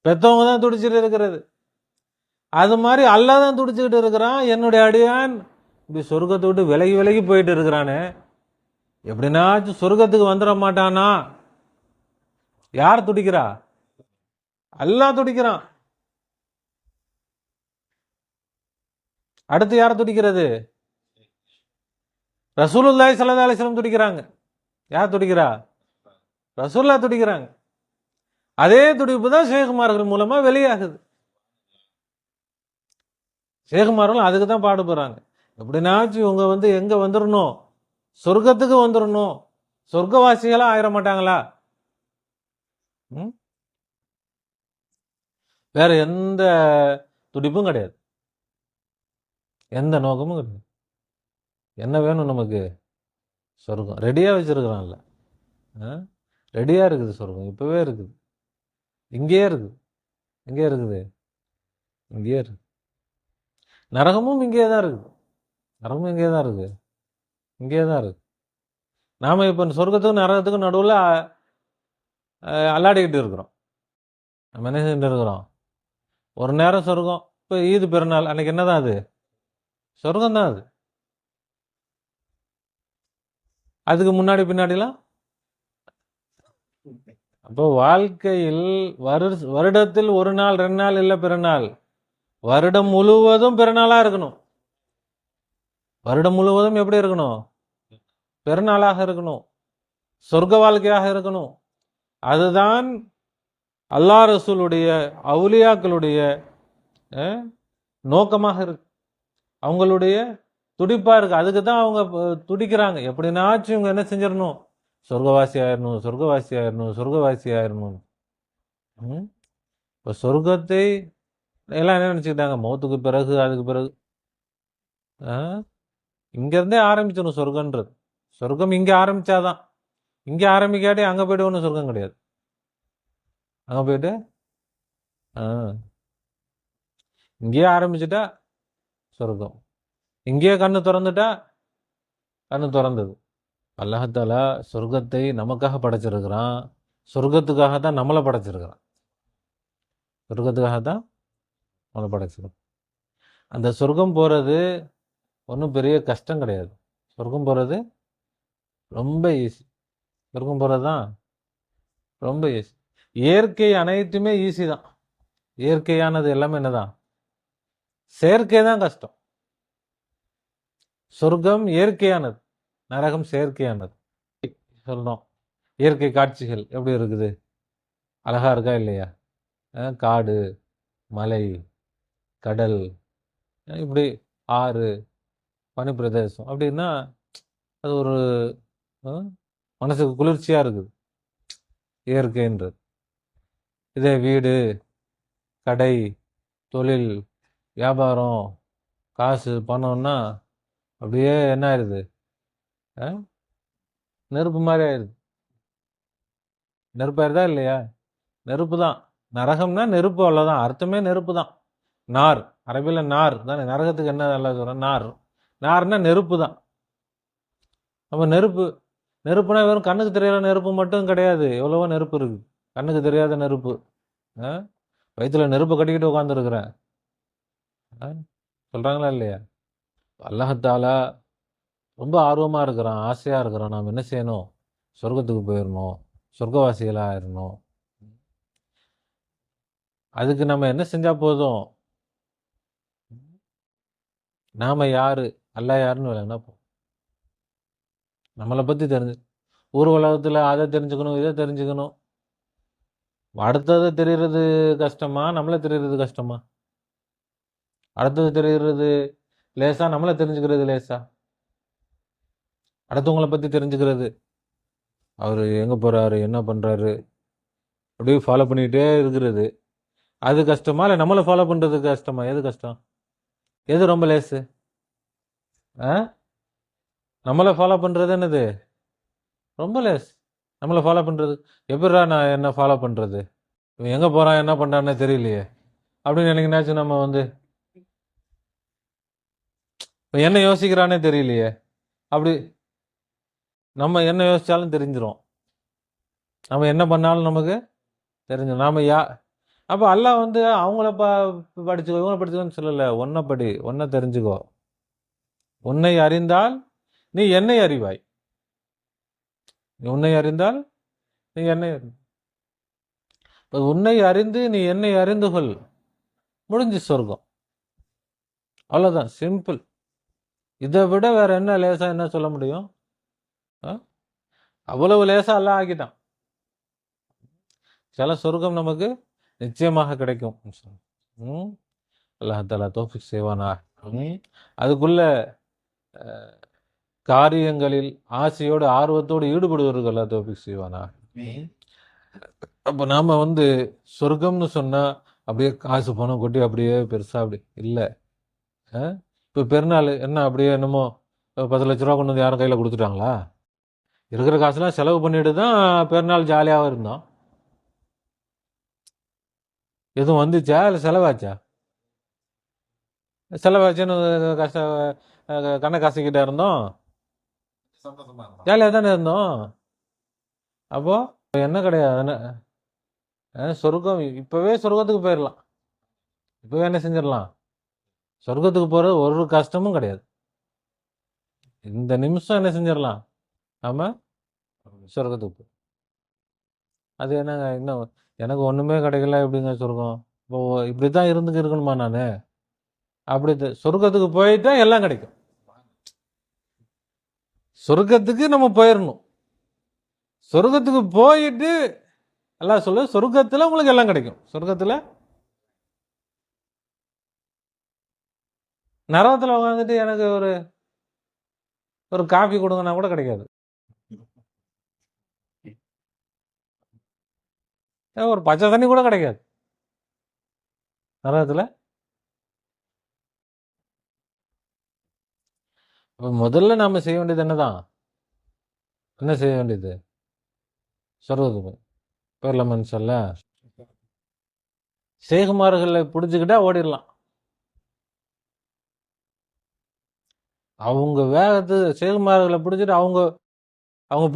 பெத்தவங்க தான் துடிச்சிட்டு இருக்கிறது. அது மாதிரி அல்லாதான் துடிச்சுக்கிட்டு இருக்கிறான். என்னுடைய அடியான் இப்படி சொர்க்கத்தை விட்டு விலகி விலகி போயிட்டு இருக்கிறானே, எப்படினாச்சும் சொர்க்கத்துக்கு வந்துட மாட்டானா? யார் துடிக்கிறா? அல்லாஹ் துடிக்கிறான். அடுத்து யார் துடிக்கிறது? ரசூலுல்லாஹி ஸல்லல்லாஹு அலைஹி வஸல்லம் துடிக்கிறாங்க. யார் துடிக்கிறா? ரசூலுல்லாஹ் துடிக்கிறாங்க. அதே துடிப்பு தான் ஷேகுமார்கள் மூலமா வெளியாகுது. ஷேகுமார்களும் அதுக்கு தான் பாடுபடுறாங்க. எப்படினாச்சும் இவங்க வந்து எங்க வந்துடணும்? சொர்க்கத்துக்கு வந்துடணும். சொர்க்கவாசிகளா ஆயிட மாட்டாங்களா? வேற எந்த துடிப்பும் கிடையாது, எந்த நோக்கமும் கிடையாது. என்ன வேணும் நமக்கு? சொர்க்கம் ரெடியா வச்சிருக்கிறான்ல. ரெடியா இருக்குது சொர்க்கம், இப்பவே இருக்குது, இங்கேயே இருக்குது. எங்கே இருக்குது? இங்கேயே இருக்கு. நரகமும் இங்கே தான் இருக்குது. நரகமும் இங்கே தான் இருக்கு, இங்கே தான் இருக்கு. நாம இப்ப சொர்க்கத்துக்கும் நரகத்துக்கும் நடுவில் அல்லாடிக்கிட்டு இருக்கிறோம். நம்ம என்ன செஞ்சுட்டு இருக்கிறோம்? ஒரு நேரம் சொர்க்கம். இப்போ ஈது பெருநாள் அன்னைக்கு என்னதான் அது? சொர்க்கம் தான் அது. அதுக்கு முன்னாடி பின்னாடிலாம் அப்போ வாழ்க்கையில் வருடத்தில் ஒரு நாள் 2 நாள் இல்லை பிறநாள், வருடம் முழுவதும் பிறநாளா இருக்கணும். வருடம் முழுவதும் எப்படி இருக்கணும்? பெருநாளாக இருக்கணும், சொர்க்க வாழ்க்கையாக இருக்கணும். அதுதான் அல்லாஹ் ரசூலுடைய அவுலியாக்களுடைய நோக்கமாக இருக்கு, அவங்களுடைய துடிப்பா இருக்கு. அதுக்கு தான் அவங்க துடிக்கிறாங்க. எப்படினாச்சும் இவங்க என்ன செஞ்சிடணும்? சொர்க்கவாசி ஆயிடணும், சொர்க்கவாசி ஆயிடணும், சொர்க்கவாசி ஆயிடணும். இப்போ சொர்க்கத்தை எல்லாம் என்ன நினைச்சுக்கிட்டாங்க? மௌத்துக்கு பிறகு, அதுக்கு பிறகு. இங்க இருந்தே ஆரம்பிச்சிடணும் சொர்க்கன்றது. சொர்க்கம் இங்க ஆரம்பிச்சாதான். இங்க ஆரம்பிக்காட்டி அங்க போயிட்டு ஒன்றும் சொர்க்கம் கிடையாது. அங்க போயிட்டு இங்கேயே ஆரம்பிச்சுட்டா சொர்க்கம், இங்கேயே கண்ணு திறந்துட்டா கண்ணு திறந்தது. அல்லாஹாலா சொர்க்கத்தை நமக்காக படைச்சிருக்கிறான். சொர்க்கத்துக்காக தான் நம்மளை படைச்சிருக்கிறான். சொர்க்கத்துக்காக தான் நம்மளை படைச்சிருக்கான். அந்த சொர்க்கம் போறது ஒன்றும் பெரிய கஷ்டம் கிடையாது. சொர்க்கம் போறது ரொம்ப ஈஸி. சொர்க்கம் போறது தான் ரொம்ப ஈஸி. இயற்கை அனைத்துமே ஈஸி தான். இயற்கையானது எல்லாமே என்னதான்? செயற்கை தான் கஷ்டம். சொர்க்கம் இயற்கையானது, நரகம் செயற்கையானது. சொல்லணும், இயற்கை காட்சிகள் எப்படி இருக்குது? அழகா இருக்கா இல்லையா? காடு, மலை, கடல், இப்படி ஆறு, பனிப்பிரதேசம் அப்படின்னா அது ஒரு மனசுக்கு குளிர்ச்சியா இருக்குது இயற்கைன்றது. இதே வீடு, கடை, தொழில், வியாபாரம், காசு பணம்னா அப்படியே என்ன ஆயிடுது, நெருப்பு மாதிரி ஆயிடுது. நெருப்பு ஆயிருதா இல்லையா? நெருப்பு தான். நரகம்னா நெருப்பு, அவ்வளோதான். அர்த்தமே நெருப்பு தான். நார், அரபியில் நார் தானே. நரகத்துக்கு என்ன நல்லா சொல்கிறேன், நார். நார்னா நெருப்பு தான். அப்போ நெருப்பு, நெருப்புனா வெறும் கண்ணுக்கு தெரியாத நெருப்பு மட்டும் கிடையாது, எவ்வளவோ நெருப்பு இருக்கு. கண்ணுக்கு தெரியாத நெருப்பு. வயிற்றுல நெருப்பு கட்டிக்கிட்டு உட்காந்துருக்குறேன் சொல்கிறாங்களா இல்லையா? அல்லாஹாலா ரொம்ப ஆர்வமாக இருக்கிறான், ஆசையாக இருக்கிறான். நாம் என்ன செய்யணும்? சொர்க்கத்துக்கு போயிடணும், சொர்க்கவாசிகளாக ஆயிடணும். அதுக்கு நம்ம என்ன செஞ்சால் போதும்? நாம் யார், அல்லாஹ் யாருன்னு விளங்கினா போதும். நம்மளை பற்றி தெரிஞ்சு, ஊர் உலகத்தில் அதை தெரிஞ்சுக்கணும், இதை தெரிஞ்சுக்கணும். அடுத்தது தெரிகிறது கஷ்டமா, நம்மளை தெரிகிறது கஷ்டமா? அடுத்தது தெரிகிறது லேசா, நம்மளை தெரிஞ்சுக்கிறது லேசா? அடுத்தவங்களை பற்றி தெரிஞ்சுக்கிறது, அவர் எங்கே போகிறாரு, என்ன பண்ணுறாரு, அப்படியே ஃபாலோ பண்ணிக்கிட்டே இருக்கிறது, அது கஷ்டமா? இல்லை நம்மளை ஃபாலோ பண்ணுறது கஷ்டமா? எது கஷ்டம்? எது ரொம்ப லேசு? நம்மளை ஃபாலோ பண்ணுறது என்னது ரொம்ப லேஸ்? நம்மளை ஃபாலோ பண்ணுறது எப்படிடா நான் என்ன ஃபாலோ பண்ணுறது, இவன் எங்கே போகிறான் என்ன பண்ணுறான்னு தெரியலையே அப்படின்னு நினைக்கினாச்சும் நம்ம இப்போ என்ன யோசிக்கிறானே தெரியலையே, அப்படி நம்ம என்ன யோசித்தாலும் தெரிஞ்சிடும், நம்ம என்ன பண்ணாலும் நமக்கு தெரிஞ்சிடும். நாம் அப்போ அல்லாஹ் அவங்கள படிச்சுக்கோ, இவங்களை படிச்சுக்கோன்னு சொல்லலை. ஒன்றை படி, ஒன்றை தெரிஞ்சுக்கோ. உன்னை அறிந்தால் நீ என்னை அறிவாய். உன்னை அறிந்தால் நீ என்னை உன்னை அறிந்து நீ என்னை அறிந்து கொள், முடிஞ்சு சொர்க்கம். அவ்வளோதான், சிம்பிள். இதை விட வேற என்ன லேசா என்ன சொல்ல முடியும்? அவ்வளவு லேசா எல்லாம் ஆக்கிட்டான். சில சொர்க்கம் நமக்கு நிச்சயமாக கிடைக்கும். அல்லாஹ் தௌஃபீக் செய்வானா. அதுக்குள்ள காரியங்களில் ஆசையோடு ஆர்வத்தோடு ஈடுபடுவர்கள் அல்லாஹ் தௌஃபீக் செய்வானா. அப்போ நாம் சொர்க்கம்னு சொன்னால் அப்படியே காசு பணம் கொட்டி அப்படியே பெருசாக அப்படி இல்லை. இப்போ பெருநாள் என்ன அப்படியே என்னமோ 10 லட்ச ரூபா கொண்டு வந்து யாரும் கையில் கொடுத்துட்டாங்களா? இருக்கிற காசுலாம் செலவு பண்ணிட்டு தான் பெருநாள் ஜாலியாக இருந்தோம். எதுவும் வந்துச்சா இல்லை செலவாச்சா? செலவாச்சுன்னு கண்ணை காசுக்கிட்ட இருந்தோம், ஜாலியாக தானே இருந்தோம். அப்போ என்ன கிடையாது, சொர்க்கம் இப்போவே சொர்க்கத்துக்கு போயிடலாம். இப்போவே என்ன செஞ்சிடலாம்? சொர்க்கத்துக்கு போகிறது ஒரு கஷ்டமும் கிடையாது. இந்த நிமிஷம் என்ன செஞ்சிடலாம், ஆமாம், சொர்க்கத்துக்கு போய். அது என்னங்க, இன்னும் எனக்கு ஒன்றுமே கிடைக்கல எப்படிங்க சொர்க்கம்? இப்போ இப்படி தான் இருக்கணுமா நான்? அப்படி சொர்க்கத்துக்கு போயிட்டா எல்லாம் கிடைக்கும். சொர்க்கத்துக்கு நம்ம போயிடணும். சொர்க்கத்துக்கு போயிட்டு எல்லாம் சொல்லு, சொர்க்கத்தில் உங்களுக்கு எல்லாம் கிடைக்கும். சொர்க்கத்தில் நரகத்தில் உட்காந்துட்டு எனக்கு ஒரு காஃபி கொடுங்கன்னா கூட கிடைக்காது, ஒரு பச்சை தண்ணி கூட கிடைக்காது நரகத்தில். முதல்ல நாம செய்ய வேண்டியது என்னதான்? என்ன செய்ய வேண்டியது? சொர்க்கத்துக்கு போயிடலாமான்னு சொல்ல, சேகுமார்களை பிடிச்சிக்கிட்டா ஓடிடலாம். அவங்க வேகத்துக்கு சேகுமார்களை பிடிச்சிட்டு அவங்க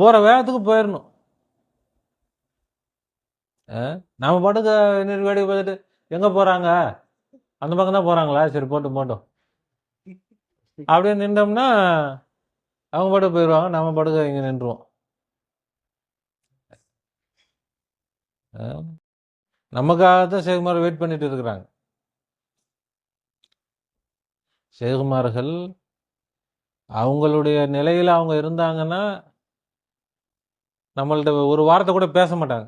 போகிற வேகத்துக்கு போயிடணும். நம்ம பாட்டுக்கு இன்னொரு வேடிக்கை பார்த்துட்டு எங்கே போகிறாங்க, அந்த பக்கம் தான் போகிறாங்களா, சரி போட்டோம் அப்படியே நின்றோம்னா அவங்க பாட்டுக்கு போயிடுவாங்க, நம்ம பாட்டுக்கு இங்கே நின்றுவோம். நமக்காகத்தான் சேகுமார் வெயிட் பண்ணிட்டு இருக்கிறாங்க. சேகுமார்கள் அவங்களுடைய நிலையில் அவங்க இருந்தாங்கன்னா நம்மள்ட்ட ஒரு வார்த்தை கூட பேச மாட்டாங்க.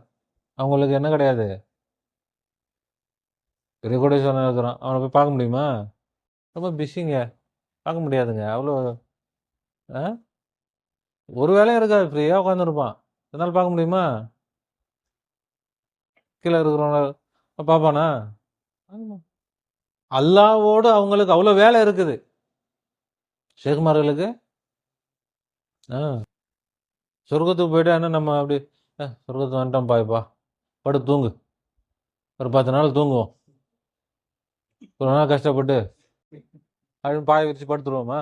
அவங்களுக்கு என்ன கிடையாது, பெரிய கோடீஸ்வரன் இருக்கிறான், அவனை போய் பார்க்க முடியுமா? ரொம்ப பிஸிங்க, பார்க்க முடியாதுங்க. அவ்வளோ ஒரு வேலையும் இருக்காது, ஃப்ரீயாக உட்காந்துருப்பான். இதனால் பார்க்க முடியுமா? கீழே இருக்கிறவங்க பார்ப்பானா? அல்லாவோடு அவங்களுக்கு அவ்வளோ வேலை இருக்குது ஷேகுமார்களுக்கு. சொர்க்கத்துக்கு போயிட்டு என்ன நம்ம அப்படி சொர்க்கத்துக்கு வந்துட்டோம் பாய்ப்பா படுத்து தூங்கு, ஒரு 10 நாள் தூங்குவோம், ஒரு நாள் கஷ்டப்பட்டு அப்படின்னு பாய விரிச்சு படுத்துருவோமா?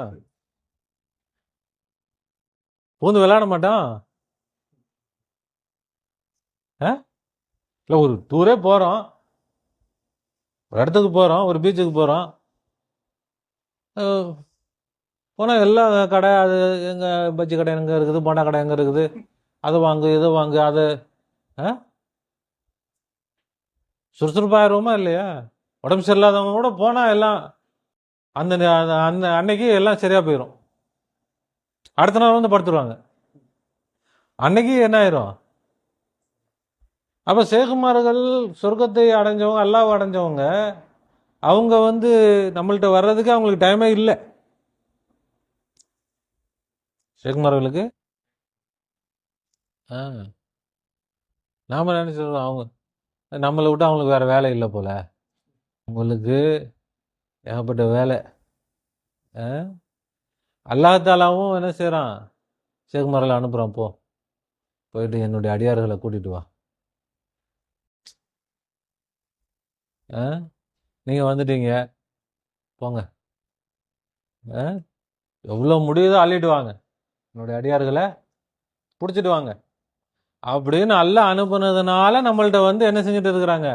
பூந்து விளையாட மாட்டான். இல்லை ஒரு டூரே போகிறோம், ஒரு இடத்துக்கு போகிறோம், ஒரு பீச்சுக்கு போகிறோம், போனால் எல்லா கடை, அது எங்கே பஜ்ஜி கடை எங்கே இருக்குது, போண்டா கடை எங்கே இருக்குது, அதை வாங்கு இதை வாங்கு, அதை சுறுசுறுப்பாயிருவோமா இல்லையா? உடம்பு சரியில்லாதவங்க கூட போனால் எல்லாம் அந்த அந்த அன்னைக்கு எல்லாம் சரியாக போயிடும். அடுத்த நாள் வந்து படுத்துருவாங்க. அன்னைக்கு என்ன ஆயிரும்? அப்போ சேகுமார்கள் சொர்க்கத்தை அடைஞ்சவங்க, அல்லாஹ் அடைஞ்சவங்க, அவங்க வந்து நம்மள்கிட்ட வர்றதுக்கு அவங்களுக்கு டைமே இல்லை. சேகுமார்களுக்கு நாம நினைச்சிருக்கோம் அவங்க நம்மளை விட்டு அவங்களுக்கு வேற வேலை இல்லை போல. உங்களுக்கு ஏகப்பட்ட வேலை. அல்லாஹ்தாலாவும் என்ன செய்கிறான், சேகுமார்களை அனுப்புகிறான், போயிட்டு என்னுடைய அடியார்களை கூட்டிட்டு வா, நீங்கள் வந்துட்டீங்க போங்க, எவ்வளோ முடியுதோ அள்ளிட்டு வாங்க, என்னுடைய அடியார்களை பிடிச்சிட்டு வாங்க அப்படின்னு அல்லாஹ் அனுப்புனதுனால நம்மள்ட்ட வந்து என்ன செஞ்சுட்டு இருக்கிறாங்க.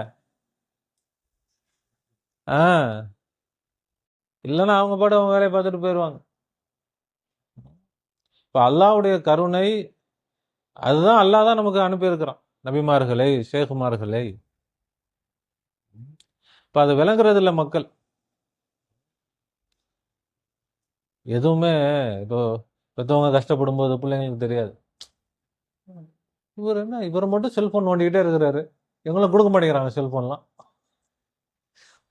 இல்லைன்னா அவங்க பாட்டு அவங்க வேலையை பார்த்துட்டு போயிடுவாங்க. இப்போ அல்லாஹ்வுடைய கருணை அதுதான், அல்லாஹ் தான் நமக்கு அனுப்பியிருக்கிறான் நபிமார்களை, ஷேகுமார்களை. இப்போ அது விளங்குறது இல்லை மக்கள். எதுவுமே இப்போ பெற்றவங்க கஷ்டப்படும் போது பிள்ளைங்களுக்கு தெரியாது. இவர் என்ன, இவரை மட்டும் செல்ஃபோன் நோண்டிக்கிட்டே இருக்கிறாரு, எங்களை கொடுக்க மாட்டேங்கிறாங்க செல்ஃபோன்லாம்.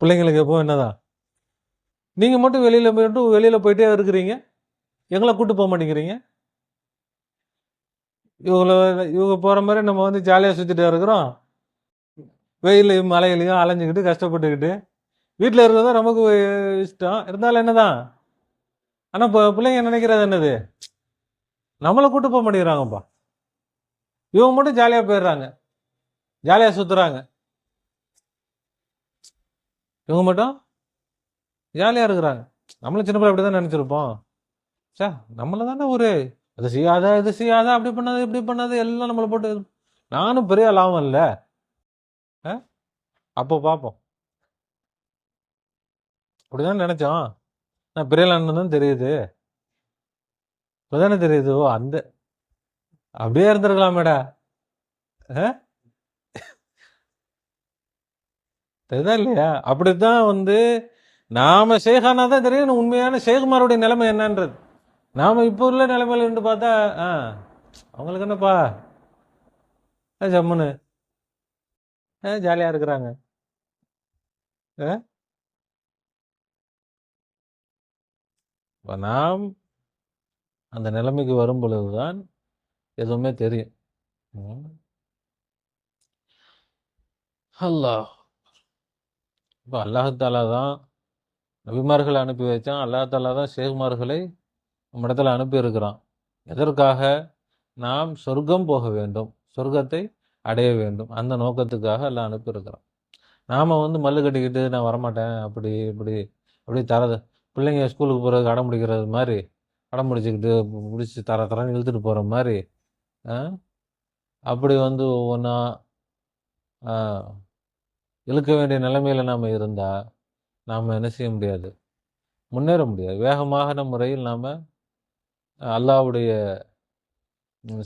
பிள்ளைங்களுக்கு எப்போ என்னதான், நீங்கள் மட்டும் வெளியில் போயிட்டே இருக்கிறீங்க, எங்களை கூப்பிட்டு போக மாட்டேங்கிறீங்க. இவங்க போகிற மாதிரி நம்ம வந்து ஜாலியாக சுற்றிட்டு இருக்கிறோம், வெயிலையும் மலையிலையும் அலைஞ்சிக்கிட்டு கஷ்டப்பட்டுக்கிட்டு. வீட்டில் இருக்கிறது தான் நமக்கு இஷ்டம், இருந்தாலும் என்னதான். ஆனால் இப்போ பிள்ளைங்க நினைக்கிறது என்னது, நம்மளை கூட்டு போக மாட்டேங்கிறாங்கப்பா. இவங்க மட்டும் ஜாலியாக போயிடுறாங்க, ஜாலியாக சுற்றுறாங்க. இவங்க மட்டும் ஜாலியாக இருக்கிறாங்க. நம்மளும் சின்ன பிள்ளை அப்படி தான் நினச்சிருப்போம். நம்மளை தானே ஒரு அதை செய்யாத இது செய்யாத, அப்படி பண்ணாது இப்படி பண்ணாது எல்லாம் நம்மளை போட்டு. நானும் பெரிய லாபம் இல்லை. அப்போ பார்ப்போம், அப்படிதான் நினைச்சோம். நான் பெரிய லாபம் தான் தெரியுது, இப்போதானே தெரியுது. ஓ அந்த அப்படியே இருந்திருக்கலாமேடா. தெரியுதா இல்லையா? அப்படித்தான் வந்து நாம ஷேகானா தான் தெரியும் உண்மையான ஷேகுமாருடைய நிலைமை என்னன்றது. நாம இப்போ உள்ள நிலைமையில இருந்து பார்த்தா அவங்களுக்கு என்னப்பா ஜம்முன்னு ஜாலியா இருக்கிறாங்க. நாம் அந்த நிலைமைக்கு வரும் பொழுதுதான் எதுவுமே தெரியும். அல்லாஹ் இப்போ அல்லாஹாலா தான் நபிமார்களை அனுப்பி வச்சான், அல்லாஹாலா தான் ஷேகுமார்களை நம்ம இடத்துல அனுப்பி இருக்கிறான். எதற்காக? நாம் சொர்க்கம் போக வேண்டும், சொர்க்கத்தை அடைய வேண்டும், அந்த நோக்கத்துக்காக எல்லாம் அனுப்பியிருக்கிறான். நாம் வந்து மல்லு கட்டிக்கிட்டு நான் வரமாட்டேன் அப்படி இப்படி அப்படி பிள்ளைங்க ஸ்கூலுக்கு போகிறதுக்கு அடம் பிடிக்கிறது மாதிரி அடம் பிடிச்சிக்கிட்டு பிடிச்சி தரன்னு இழுத்துட்டு போகிற மாதிரி அப்படி வந்து ஒவ்வொன்றா இழுக்க வேண்டிய நிலைமையில் நாம் இருந்தால் நாம் என்ன செய்ய முடியாது, முன்னேற முடியாது. வேகமான முறையில் நாம் அல்லாஹ்வுடைய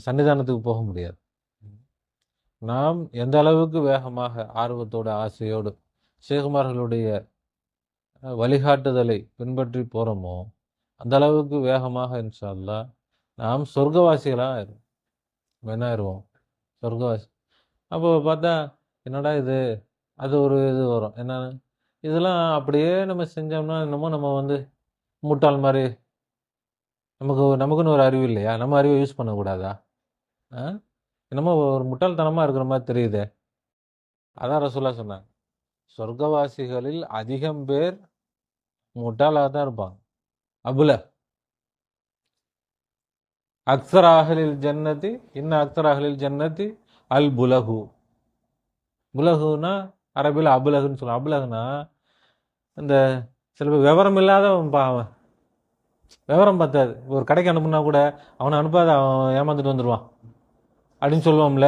சன்னிதானத்துக்கு போக முடியாது. நாம் எந்த அளவுக்கு வேகமாக ஆர்வத்தோடு ஆசையோடு ஷேகுமார்களுடைய வழிகாட்டுதலை பின்பற்றி போகிறோமோ அந்த அளவுக்கு வேகமாக இன்ஷா அல்லாஹ் நாம் சொர்க்கவாசிகளாக என்ன ஆயிடுவோம், சொர்க்கவாசி. அப்போ பார்த்தா என்னடா இது, அது ஒரு இது வரும், என்னன்னு இதெல்லாம் அப்படியே நம்ம செஞ்சோம்னா என்னமோ நம்ம வந்து முட்டாள் மாதிரி, நமக்குன்னு ஒரு அறிவு இல்லையா, நம்ம அறிவை யூஸ் பண்ணக்கூடாதா? என்னமோ ஒரு முட்டாள்தனமாக இருக்கிற மாதிரி தெரியுது. அதான் ரசூலுல்லாஹ் சொன்னாங்க, சொர்க்கவாசிகளில் அதிகம் பேர் முட்டாளாக தான் இருப்பாங்க. அபுல அக்ஸர் அஹ்லில் ஜன்னதி அக்ஸர் அஹ்லில் ஜன்னதி அல் புலகு. புலகுனா அரபியில் அபுலகுன்னு சொல்லுவாங்க. அபுலகுனா இந்த சில பேர் விவரம் இல்லாதவன் அவன் விவரம் பார்த்தாது. ஒரு கடைக்கு அனுப்புனா கூட அவனை அனுப்பாத, அவன் ஏமாந்துட்டு வந்துடுவான் அப்படின்னு சொல்லுவோம்ல,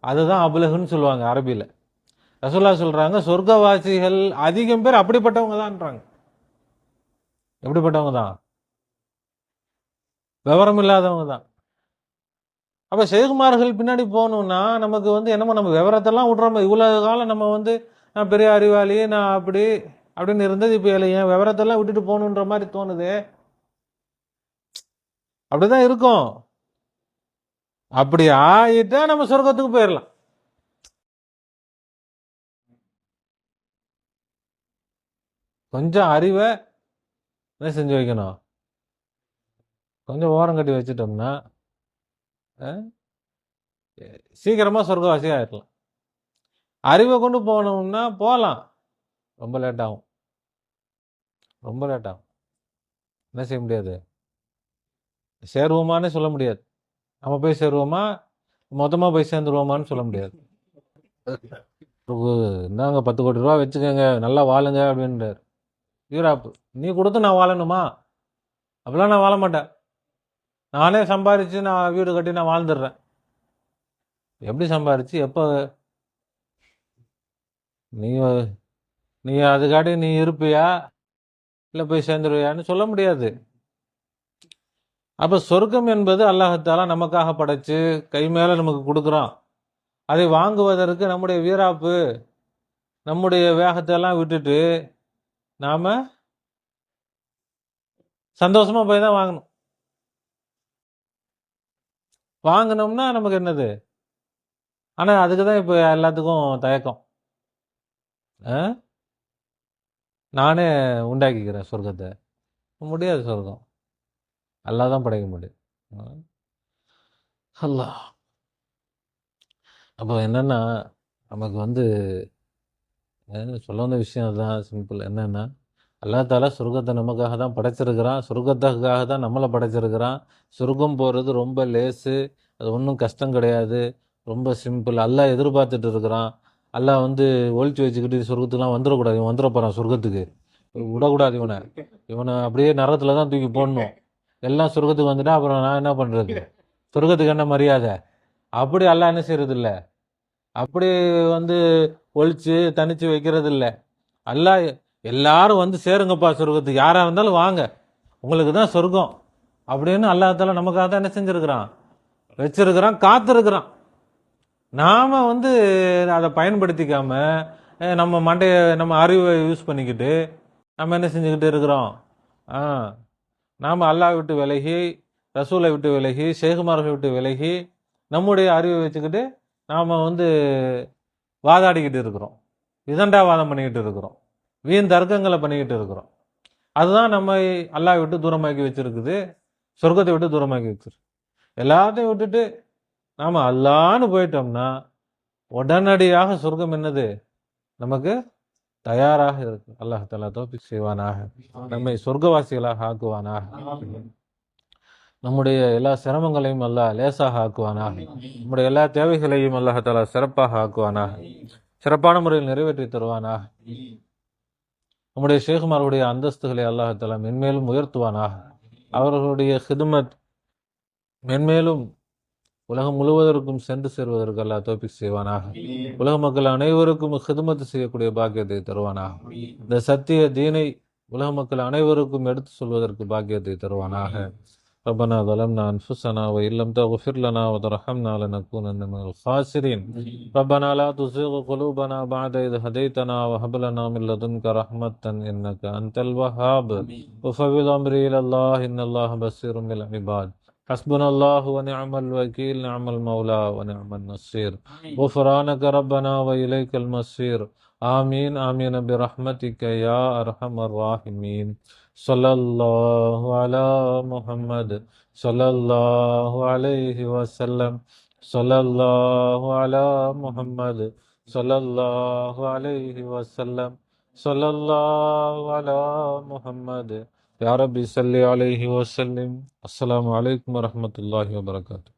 அதுதான் அபுலகுன்னு சொல்லுவாங்க அரபியில். ரசூலுல்லாஹ் சொல்றாங்க, சொர்க்கவாசிகள் அதிகம் பேர் அப்படிப்பட்டவங்க தான்றாங்க. எப்படிப்பட்டவங்க தான்? விவரம் இல்லாதவங்க தான். அப்ப ஷேகுமார்கள் பின்னாடி போகணும்னா நமக்கு என்னமோ நம்ம விவரத்தெல்லாம் விட்றோம். இவ்வளவு காலம் நம்ம நான் பெரிய அறிவாளி, நான் அப்படின்னு இருந்தது. இப்ப என் விவரத்தெல்லாம் விட்டுட்டு போகணுன்ற மாதிரி தோணுது. அப்படிதான் இருக்கும். அப்படி ஆயிட்டா நம்ம சொர்க்கத்துக்கு போயிடலாம். கொஞ்சம் அறிவை என்ன செஞ்சு வைக்கணும், கொஞ்சம் ஓரம் கட்டி வச்சுட்டோம்னா சீக்கிரமா சொர்க்கவாசி ஆயிடலாம். அறிவை கொண்டு போகணும்னா போகலாம், ரொம்ப லேட் ஆகும். ரொம்ப லேட் ஆகும். என்ன செய்ய முடியாது, சேருவோமான்னு சொல்ல முடியாது. நம்ம போய் சேருவோமா, மொத்தமாக போய் சேர்ந்துருவோமான்னு சொல்ல முடியாது. இந்தாங்க 10 கோடி ரூபா வச்சுக்கோங்க, நல்லா வாழுங்க அப்படின்றார் யூராப்பு. நீ கொடுத்து நான் வாழணுமா? அப்படிலாம் நான் வாழ மாட்டேன். நானே சம்பாரிச்சு நான் வீடு கட்டி நான் வாழ்ந்துடுறேன். எப்படி சம்பாரிச்சு எப்போ நீ நீ அதுக்காட்டி நீ இருப்பியா இல்லை போய் சேர்ந்துருவியான்னு சொல்ல முடியாது. அப்போ சொர்க்கம் என்பது அல்லாஹ்தாலா நமக்காக படைச்சு கை மேலே நமக்கு கொடுக்குறான். அதை வாங்குவதற்கு நம்முடைய வீராப்பு, நம்முடைய வேகத்தை எல்லாம் விட்டுட்டு நாம சந்தோஷமா போய் தான் வாங்கணும். வாங்கினோம்னா நமக்கு என்னது? ஆனால் அதுக்கு தான் இப்போ எல்லாத்துக்கும் தயக்கம். நானே உண்டாக்கிக்கிறேன் சொர்க்கத்தை. முடியாது, சொர்க்கம் அல்லாஹ் தான் படைக்க முடியும். அல்லாஹ். அப்போ என்னன்னா நமக்கு சொல்ல வந்த விஷயம் தான் சிம்பிள். என்னன்னா அல்லாஹ் தாலா சொர்க்கத்தை நமக்காக தான் படைச்சிருக்கிறான். சொர்க்கத்துக்காக தான் நம்மளை படைச்சிருக்கிறான். சொர்க்கம் போகிறது ரொம்ப லேசு, அது ஒன்றும் கஷ்டம் கிடையாது, ரொம்ப சிம்பிள். அல்லாஹ் எதிர்பார்த்துட்டு இருக்கிறான். அல்லாஹ் ஒழிச்சு வச்சுக்கிட்டு சொர்க்கத்துக்குலாம் வந்துடக்கூடாது, இவன் வந்துட போகிறான் சொர்க்கத்துக்கு, விடக்கூடாது இவனை அப்படியே நரகத்தில் தான் தூக்கி போடணும். எல்லாம் சொர்க்கத்துக்கு வந்துட்டா அப்புறம் நான் என்ன பண்ணுறது? சொர்க்கத்துக்கு என்ன மரியாதை? அப்படி அல்லாஹ் என்ன செய்யறது இல்லை, அப்படி ஒழிச்சு தனிச்சு வைக்கிறது இல்லை. அல்லாஹ் எல்லாரும் சேருங்கப்பா சொர்க்கத்துக்கு, யாராக இருந்தாலும் வாங்க, உங்களுக்கு தான் சொர்க்கம் அப்படின்னு அல்லாஹ்தாலா நமக்காக தான் என்ன செஞ்சிருக்கிறான், வச்சிருக்கிறான், காத்திருக்கிறான். நாம அதை பயன்படுத்திக்காம நம்ம அறிவை யூஸ் பண்ணிக்கிட்டு நம்ம என்ன செஞ்சுக்கிட்டு இருக்கிறோம்? நாம் அல்லாஹ் விட்டு விலகி, ரசூலை விட்டு விலகி, ஷேகுமார்களை விட்டு விலகி நம்முடைய அறிவை வச்சுக்கிட்டு நாம் வாதாடிக்கிட்டு இருக்கிறோம், விதண்டாவாதம் பண்ணிக்கிட்டு இருக்கிறோம், வீண் தர்க்கங்களை பண்ணிக்கிட்டு இருக்கிறோம். அதுதான் நம்ம அல்லாஹ் விட்டு தூரமாக்கி வச்சிருக்குது, சொர்க்கத்தை விட்டு தூரமாக்கி வச்சிருக்கு. எல்லாத்தையும் விட்டுட்டு நாம் அல்லான்னு போயிட்டோம்னா உடனடியாக சொர்க்கம் என்னது நமக்கு தயாராக இருக்கு. அல்லாஹ் தஆலா தௌஃபீக் செய்வானாக, நம்மை சொர்க்கவாசிகளாக ஆக்குவானாக, நம்முடைய எல்லா சிரமங்களையும் அல்லாஹ் லேசாக ஆக்குவானாக, நம்முடைய எல்லா தேவைகளையும் அல்லாஹ் தஆலா சிறப்பாக ஆக்குவானாக, சிறப்பான முறையில் நிறைவேற்றி தருவானாக. நம்முடைய ஷேகுமார்களுடைய அந்தஸ்துகளை அல்லாஹ் தஆலா மென்மேலும் உயர்த்துவானாக. அவர்களுடைய ஹிதுமத் மென்மேலும் உலகம் முழுவதற்கும் சென்று சேருவதற்கு அல்லாஹ் தௌஃபீக் செய்வானாக. உலக மக்கள் அனைவருக்கும் ஹிதுமத் செய்யக்கூடிய பாக்கியத்தை தருவானாக. இந்த சத்திய தீனை உலக மக்கள் அனைவருக்கும் எடுத்து சொல்வதற்கு பாக்கியத்தை தருவானாக. ربنا ظلمنا أنفسنا وإن لم تغفر لنا وترحمنا لنكونن من الخاسرين. ربنا لا تزغ قلوبنا بعد إذ هديتنا وهب لنا من لدنك رحمة إنك أنت الوهاب. وفوض أمري إلى الله إن الله بصير بالعباد. حسبنا الله ونعم الوكيل، نعم المولى ونعم النصير. غفرانك ربنا وإليك المصير. آمين آمين برحمتك يا أرحم الراحمين. صلى الله على محمد صلى الله عليه وسلم. صلى الله على محمد صلى الله عليه وسلم. صلی اللہ علی محمد یا ربی صلی علیہ وسلم۔ السلام علیکم ورحمۃ اللہ وبرکاتہ۔